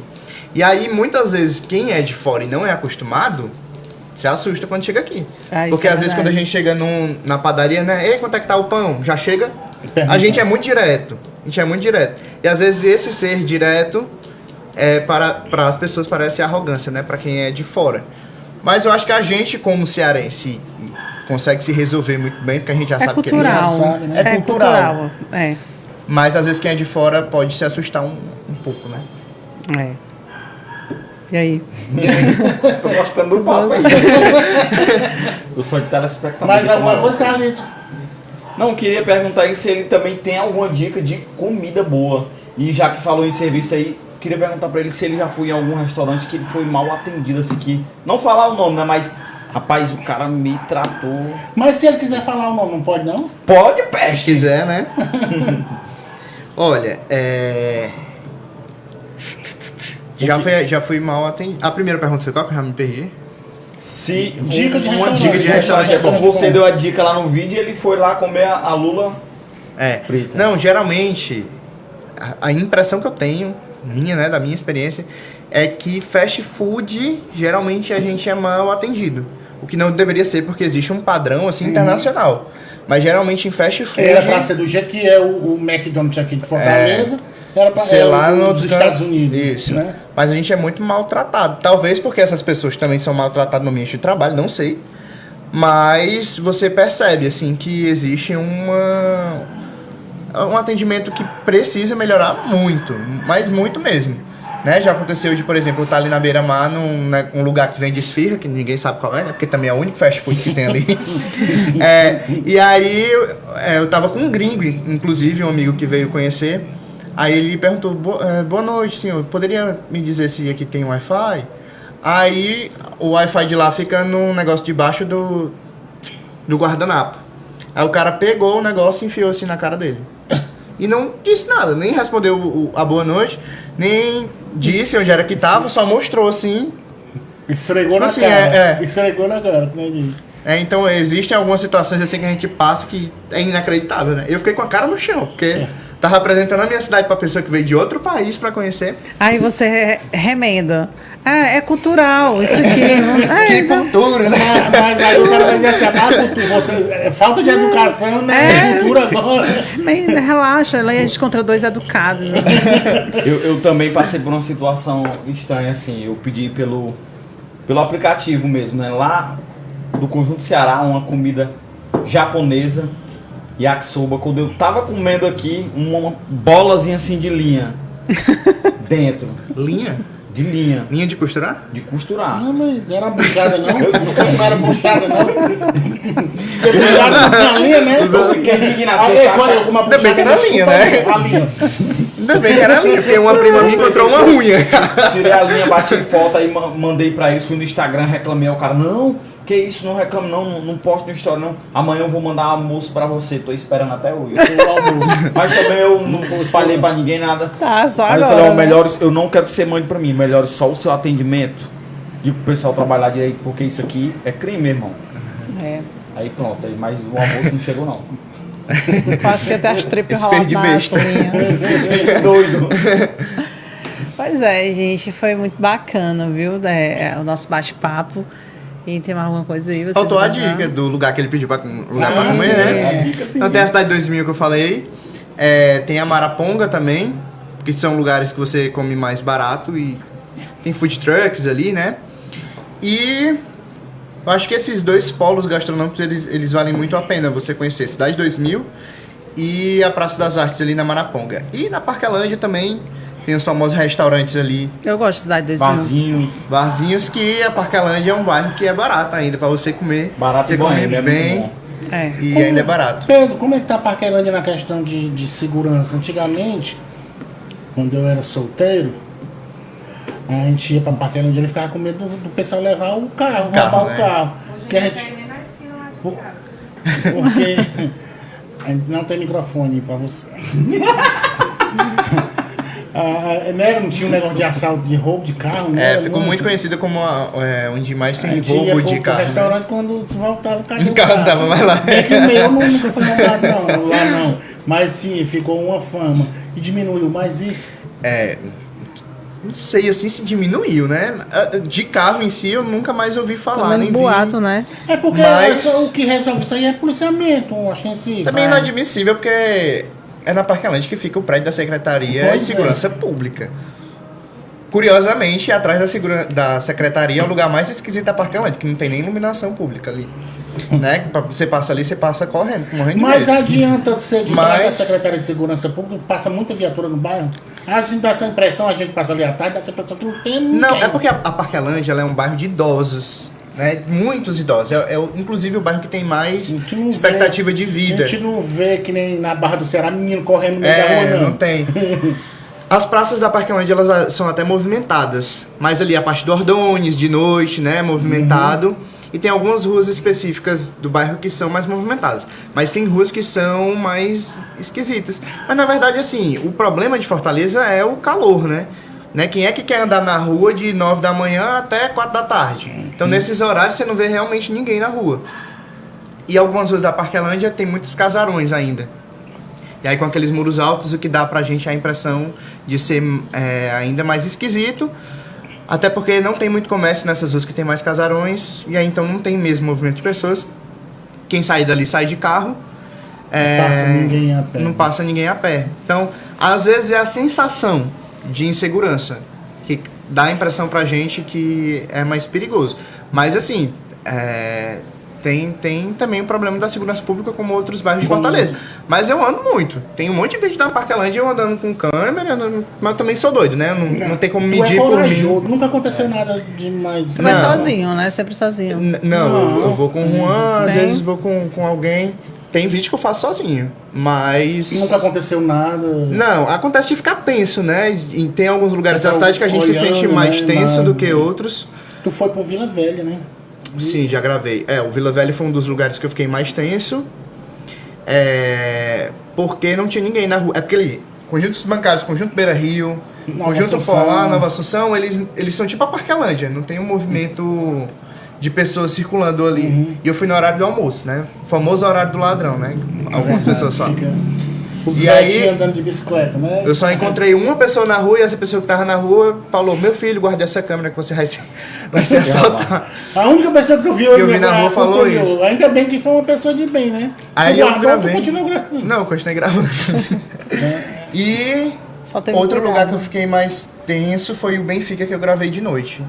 E aí, muitas vezes, quem é de fora e não é acostumado, se assusta quando chega aqui. Porque às vezes quando a gente chega na padaria, né? Ei, quanto é que tá o pão? Já chega? A gente é muito direto. E às vezes esse ser direto para as pessoas parece arrogância, né? Para quem é de fora. Mas eu acho que a gente, como cearense, consegue se resolver muito bem, porque a gente já sabe cultural. que a gente já sabe, né? É cultural. É. Mas às vezes quem é de fora pode se assustar um pouco, né? E aí? Tô gostando do papo aí. O sonho de telespectador. Mais alguma coisa, Carlito? Não, queria perguntar aí se ele também tem alguma dica de comida boa. E já que falou em serviço aí, queria perguntar pra ele se ele já foi em algum restaurante que ele foi mal atendido, assim, que... Não falar o nome, né, mas... Rapaz, o cara me tratou... Mas se ele quiser falar o nome, não pode, não? Pode, peste! Se quiser, né? Olha, Já fui mal atendido. A primeira pergunta foi qual que eu já me perdi? Se dica de uma restaurante. dica de restaurante, É como bom. você deu a dica lá no vídeo, ele foi lá comer a lula frita. Não, geralmente, a impressão que eu tenho, né, da minha experiência, é que fast food, geralmente a gente é mal atendido. O que não deveria ser, porque existe um padrão, assim, internacional. Mas geralmente em fast food... Era pra ser do jeito que é o McDonald's aqui de Fortaleza, era pra sei ser lá nos Estados Unidos. Isso. Né? Mas a gente é muito maltratado. Talvez porque essas pessoas também são maltratadas no ambiente de trabalho, não sei. Mas você percebe, assim, que existe um atendimento que precisa melhorar muito, mas muito mesmo. Né? Já aconteceu de, por exemplo, eu estar ali na beira-mar, num lugar que vende esfirra, que ninguém sabe qual é, né? Porque também é o único fast food que tem ali. E aí eu tava com um gringo, inclusive, um amigo que veio conhecer. Aí ele perguntou, boa noite, senhor, poderia me dizer se aqui tem Wi-Fi? Aí o Wi-Fi de lá fica num negócio debaixo do guardanapo. Aí o cara pegou o negócio e enfiou assim na cara dele. E não disse nada, nem respondeu a boa noite, nem disse onde era que tava, só mostrou assim. Esfregou na assim, cara. Esfregou na cara, né? Então existem algumas situações assim que a gente passa que é inacreditável, né? Eu fiquei com a cara no chão, porque Tava apresentando a minha cidade pra pessoa que veio de outro país pra conhecer. Aí você remenda. É cultural, isso aqui. Que cultura, né? Mas aí o cara vai dizer assim, é falta de educação, né? Cultura agora. Mas relaxa, ela é contra dois educados. Né? Eu também passei por uma situação estranha, assim. Eu pedi pelo aplicativo mesmo, né? Lá do Conjunto Ceará, uma comida japonesa, yakisoba. Quando eu tava comendo aqui, uma bolazinha assim de linha dentro. Linha? De linha. Linha de costurar? De costurar. Não, mas era buchada não? Não era buchada não? Porque buchada não tinha linha, né? Eu fiquei indignado. Aí quando eu com uma Ainda bem que era buchada, linha, chupa né? a linha. Ainda bem que era linha, porque uma prima minha encontrou uma unha. Tirei a linha, bati foto, aí mandei pra eles, fui no Instagram, reclamei. O cara, não, que isso, não reclame não posto no story não. Amanhã eu vou mandar almoço pra você, tô esperando até hoje. Mas também eu não espalhei pra ninguém nada. Tá, só Aí eu agora. falei, ó, melhores, eu não quero que você mande pra mim, melhores só o seu atendimento e o pessoal trabalhar direito, porque isso aqui é crime, meu irmão. É. Aí pronto, aí, mas o almoço não chegou não. Quase que até as tripas Esse fez de roladas nas besta. linhas. Doido. Pois é, gente, foi muito bacana, viu? O nosso bate-papo. E tem mais alguma coisa aí? Vocês Faltou a encontraram? dica do lugar que ele pediu pra comer, sim. né? A dica sim. Então tem a cidade 2000 que eu falei. Tem a Maraponga também, que são lugares que você come mais barato e tem food trucks ali, né? E eu acho que esses dois polos gastronômicos, eles valem muito a pena você conhecer. Cidade 2000 e a Praça das Artes ali na Maraponga. E na Parquelândia também tem os famosos restaurantes ali, Eu gosto de Cidade 2000. Vazinhos. barzinhos, que a Parquelândia é um bairro que é barato ainda pra você comer. Barato você e bom, come é muito bem bom. É. e ainda é barato. Pedro, como é que tá a Parquelândia na questão de segurança? Antigamente, quando eu era solteiro, a gente ia pra Parquelândia e ficava com medo do pessoal levar o carro, roubar né? o carro. Porque a gente... Porque a gente não tem microfone pra você. Né? Não tinha um negócio de assalto, de roubo de carro, né? Ficou muito conhecida como onde mais A tem gente ia roubo de pro carro. restaurante quando se voltava, cadê O carro não tava mais lá. Bem que o meu nunca foi montado não, lá não. Mas sim, ficou uma fama. E diminuiu mais isso. Não sei assim se diminuiu, né? De carro em si eu nunca mais ouvi falar, Falando nem boato, vi. né? É porque Mas- o que resolve isso aí é policiamento, ostensivo. Também é inadmissível porque é na Parquelândia que fica o prédio da Secretaria Pois de Segurança Pública. Curiosamente, atrás da Secretaria é o lugar mais esquisito da Parquelândia, que não tem nem iluminação pública ali. Né? Você passa ali, você passa correndo, morrendo de Mas medo. adianta ser de trás da Mas- Secretaria de Segurança Pública, passa muita viatura no bairro. A gente dá essa impressão, a gente passa ali atrás, dá essa impressão que não tem ninguém. Não, é porque a Parquelândia ela é um bairro de idosos, né? Muitos idosos. Inclusive o bairro que tem mais A gente não expectativa vê- de vida. A gente não vê que nem na Barra do Ceará, menino correndo no meio da rua, Não tem. As praças da Parquelândia, elas são até movimentadas. Mas ali a parte do Ordones, de noite, né? Movimentado. E tem algumas ruas específicas do bairro que são mais movimentadas. Mas tem ruas que são mais esquisitas. Mas na verdade, assim, o problema de Fortaleza é o calor, né? Quem é que quer andar na rua de 9 da manhã até 4 da tarde? Então nesses horários você não vê realmente ninguém na rua. E algumas ruas da Parquelândia tem muitos casarões ainda. E aí com aqueles muros altos, o que dá pra gente a impressão de ser ainda mais esquisito. Até porque não tem muito comércio nessas ruas que tem mais casarões. E aí então não tem mesmo movimento de pessoas. Quem sair dali sai de carro. passa ninguém a pé. Não passa ninguém a pé. Então, às vezes é a sensação de insegurança que dá a impressão pra gente que é mais perigoso. Mas assim, tem também o problema da segurança pública como outros bairros de Fortaleza. Mas eu ando muito. Tem um monte de vídeo da Parquelândia eu andando com câmera, mas eu também sou doido, né? Não tem como Tu medir é por corajoso. mim. Nunca aconteceu nada demais. Você vai Não. sozinho, né? Sempre sozinho. Não, eu vou com o Juan, às Tem. vezes vou com alguém. Tem vídeo que eu faço sozinho, mas... Nunca aconteceu nada. Não, acontece de ficar tenso, né? E tem alguns lugares da Pessoal cidade que a gente se sente olhando, mais né, tenso mas- do que outros. Tu foi pro Vila Velha, né? Sim, já gravei. O Vila Velha foi um dos lugares que eu fiquei mais tenso. Porque não tinha ninguém na rua. É porque ali, conjuntos bancários, conjunto Beira Rio, Nova conjunto Assunção. Polar, Nova Assunção, eles são tipo a Parquelândia, não tem um movimento de pessoas circulando ali. E eu fui no horário do almoço, né? O famoso horário do ladrão, né? Algumas pessoas falam. Fica... Os E aí, velhinhos andando de bicicleta, né? eu só encontrei uma pessoa na rua e essa pessoa que tava na rua falou: meu filho, guarde essa câmera que você vai se assaltar. A única pessoa que eu vi Que eu vi na rua falou aconselhou. isso. Ainda bem que foi uma pessoa de bem, né? Aí Tu eu guardou, gravei. tu continuou gravando. Não, eu continuei gravando. E Só tem outro cuidado. lugar que eu fiquei mais tenso foi o Benfica, que eu gravei de noite.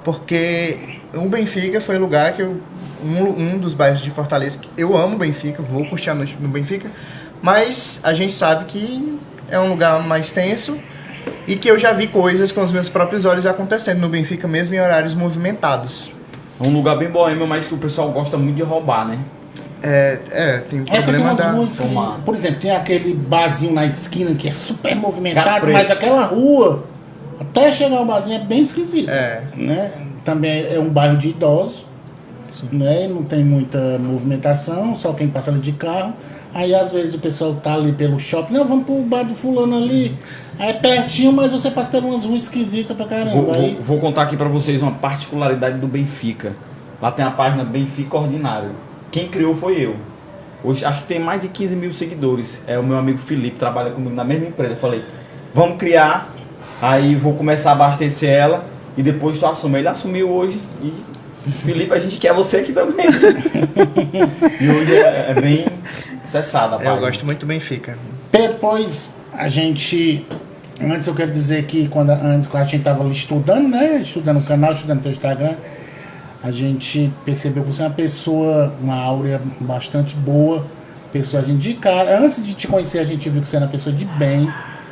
Porque o Benfica foi o lugar que um dos bairros de Fortaleza que eu amo o Benfica, vou curtir a noite no Benfica, mas a gente sabe que é um lugar mais tenso e que eu já vi coisas com os meus próprios olhos acontecendo no Benfica mesmo em horários movimentados. É um lugar bem boêmio, mas que o pessoal gosta muito de roubar, né? Tem É porque tem problema umas da... ruas que, por exemplo, tem aquele barzinho na esquina que é super movimentado, Gato mas Preto. aquela rua, até chegar ao barzinho é bem esquisito. Né? Também é um bairro de idosos, né? Não tem muita movimentação, só quem passa ali de carro. Aí às vezes o pessoal tá ali pelo shopping, não, vamos pro bar do fulano ali. Aí é pertinho, mas você passa por umas ruas esquisitas pra caramba. Aí, Vou contar aqui pra vocês uma particularidade do Benfica. Lá tem a página Benfica Ordinário. Quem criou foi eu. Hoje acho que tem mais de 15 mil seguidores. É o meu amigo Felipe, trabalha comigo na mesma empresa. Eu falei, vamos criar, aí vou começar a abastecer ela e depois tu assume. Ele assumiu hoje e Felipe, a gente quer você aqui também. E hoje é bem acessada a página. Eu gosto muito do Benfica. depois a gente. Antes eu quero dizer que antes a gente tava ali estudando, né? Estudando o canal, estudando o teu Instagram. A gente percebeu que você é uma pessoa, uma áurea bastante boa. Pessoa, a gente de cara. Antes de te conhecer, a gente viu que você era uma pessoa de bem.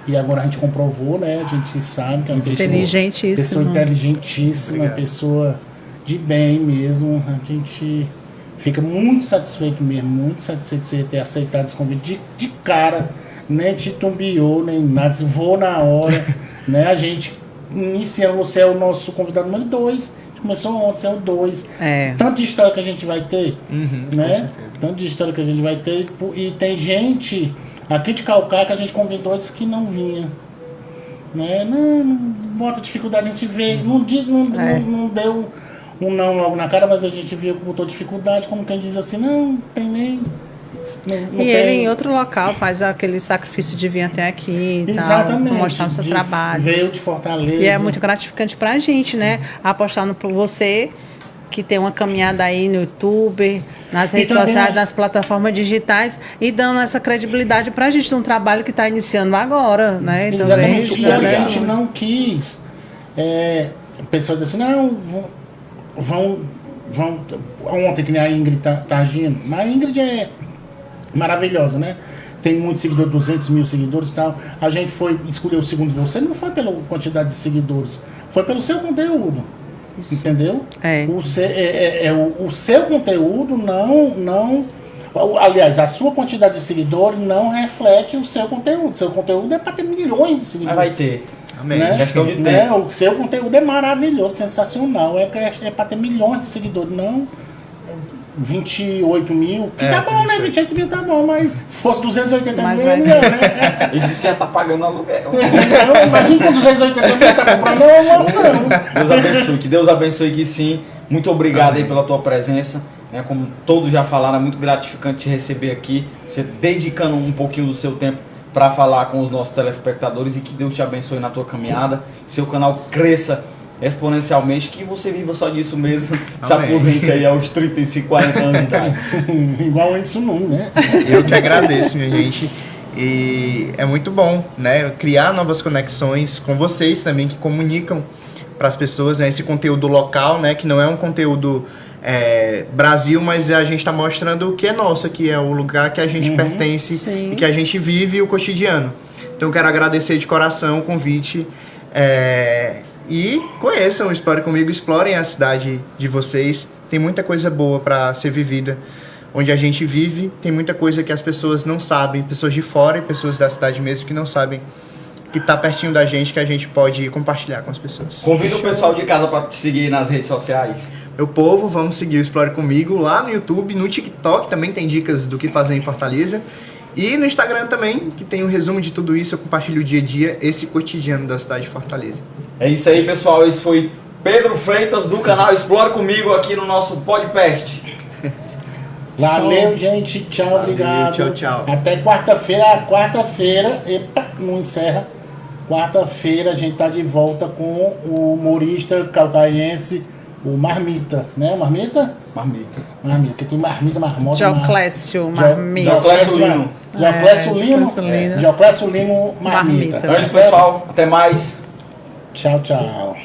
E agora a gente comprovou, né? A gente sabe que é uma pessoa. Inteligentíssimo. Pessoa inteligentíssima, Obrigado. pessoa de bem mesmo. A gente fica muito satisfeito mesmo, muito satisfeito de você ter aceitado esse convite de cara. Nem te tumbiou, nem nada. Vou na hora. Né? A gente iniciando, você é o nosso convidado número 2. Começou ontem, você é o 2. É. Tanto de história que a gente vai ter, com né? certeza. Tanto de história que a gente vai ter. E tem gente aqui de Calcaia que a gente convidou e disse que não vinha. Né? Não bota dificuldade, a gente vê. Não deu um não logo na cara, mas a gente viu que botou dificuldade, como quem diz assim, não tem nem. Não E ele em outro local faz aquele sacrifício de vir até aqui e Exatamente. tal, mostrar o seu trabalho. Veio de Fortaleza. E é muito gratificante pra gente, né? Apostar no você, que tem uma caminhada aí no YouTube, nas redes também sociais, nas plataformas digitais, e dando essa credibilidade pra gente num trabalho que está iniciando agora, né? Então, Exatamente. bem, E a né? gente não quis. Pessoas dizem assim, não, vão. Ontem que nem a Ingrid tá agindo. Mas a Ingrid é maravilhosa, né? Tem muitos seguidores, 200 mil seguidores e tal. A gente foi escolher o segundo você, não foi pela quantidade de seguidores, foi pelo seu conteúdo. Entendeu? É. O seu conteúdo aliás, a sua quantidade de seguidores não reflete o seu conteúdo. Seu conteúdo é para ter milhões de Mas seguidores. vai ter. Amém. Né? Questão de Né? tempo. O seu conteúdo é maravilhoso, sensacional. É para ter milhões de seguidores, não 28 mil. Que tá bom, né? 28 mil tá bom, mas se fosse 280 Mas mil, vai- é melhor, né? Ele disse que já tá pagando aluguel. Então, imagina com 280 mil, tá comprando uma mansão. Deus abençoe, que Deus abençoe que sim. Muito obrigado aí pela tua presença. Né? Como todos já falaram, é muito gratificante te receber aqui. Você dedicando um pouquinho do seu tempo para falar com os nossos telespectadores e que Deus te abençoe na tua caminhada. Seu canal cresça exponencialmente, que você viva só disso mesmo. Se Amém. aposente aí aos 35, 40 anos de idade. Igual o Anderson Nunes, né? Eu que agradeço, minha gente. E é muito bom, né? Criar novas conexões com vocês também, que comunicam para as pessoas, né? Esse conteúdo local, né? Que não é um conteúdo Brasil, mas a gente está mostrando o que é nosso, que é o lugar que a gente pertence Sim. e que a gente vive o cotidiano. Então eu quero agradecer de coração o convite. E conheçam, explorem comigo, explorem a cidade de vocês. Tem muita coisa boa para ser vivida. Onde a gente vive, tem muita coisa que as pessoas não sabem, pessoas de fora e pessoas da cidade mesmo que não sabem, que tá pertinho da gente, que a gente pode compartilhar com as pessoas. Convida o pessoal de casa para te seguir nas redes sociais. Meu povo, vamos seguir o Explore Comigo lá no YouTube, no TikTok também tem dicas do que fazer em Fortaleza. E no Instagram também, que tem um resumo de tudo isso, eu compartilho o dia a dia, esse cotidiano da cidade de Fortaleza. É isso aí, pessoal. Esse foi Pedro Freitas do canal Explore Comigo aqui no nosso podcast. Valeu, gente. Tchau, Valeu, obrigado. tchau, tchau. Até quarta-feira. Quarta-feira, epa, não encerra. Quarta-feira a gente tá de volta com o humorista calcaiense, o Marmita, né? Marmita? Marmita. Marmita, porque tem marmita, marmota. Dioclésio Marmita. Dioclésio Lino. Dioclésio Lino. Dioclésio Lino. Dioclésio Lino Marmita. Marmita. Antes, pessoal. Até mais. Tchau, tchau.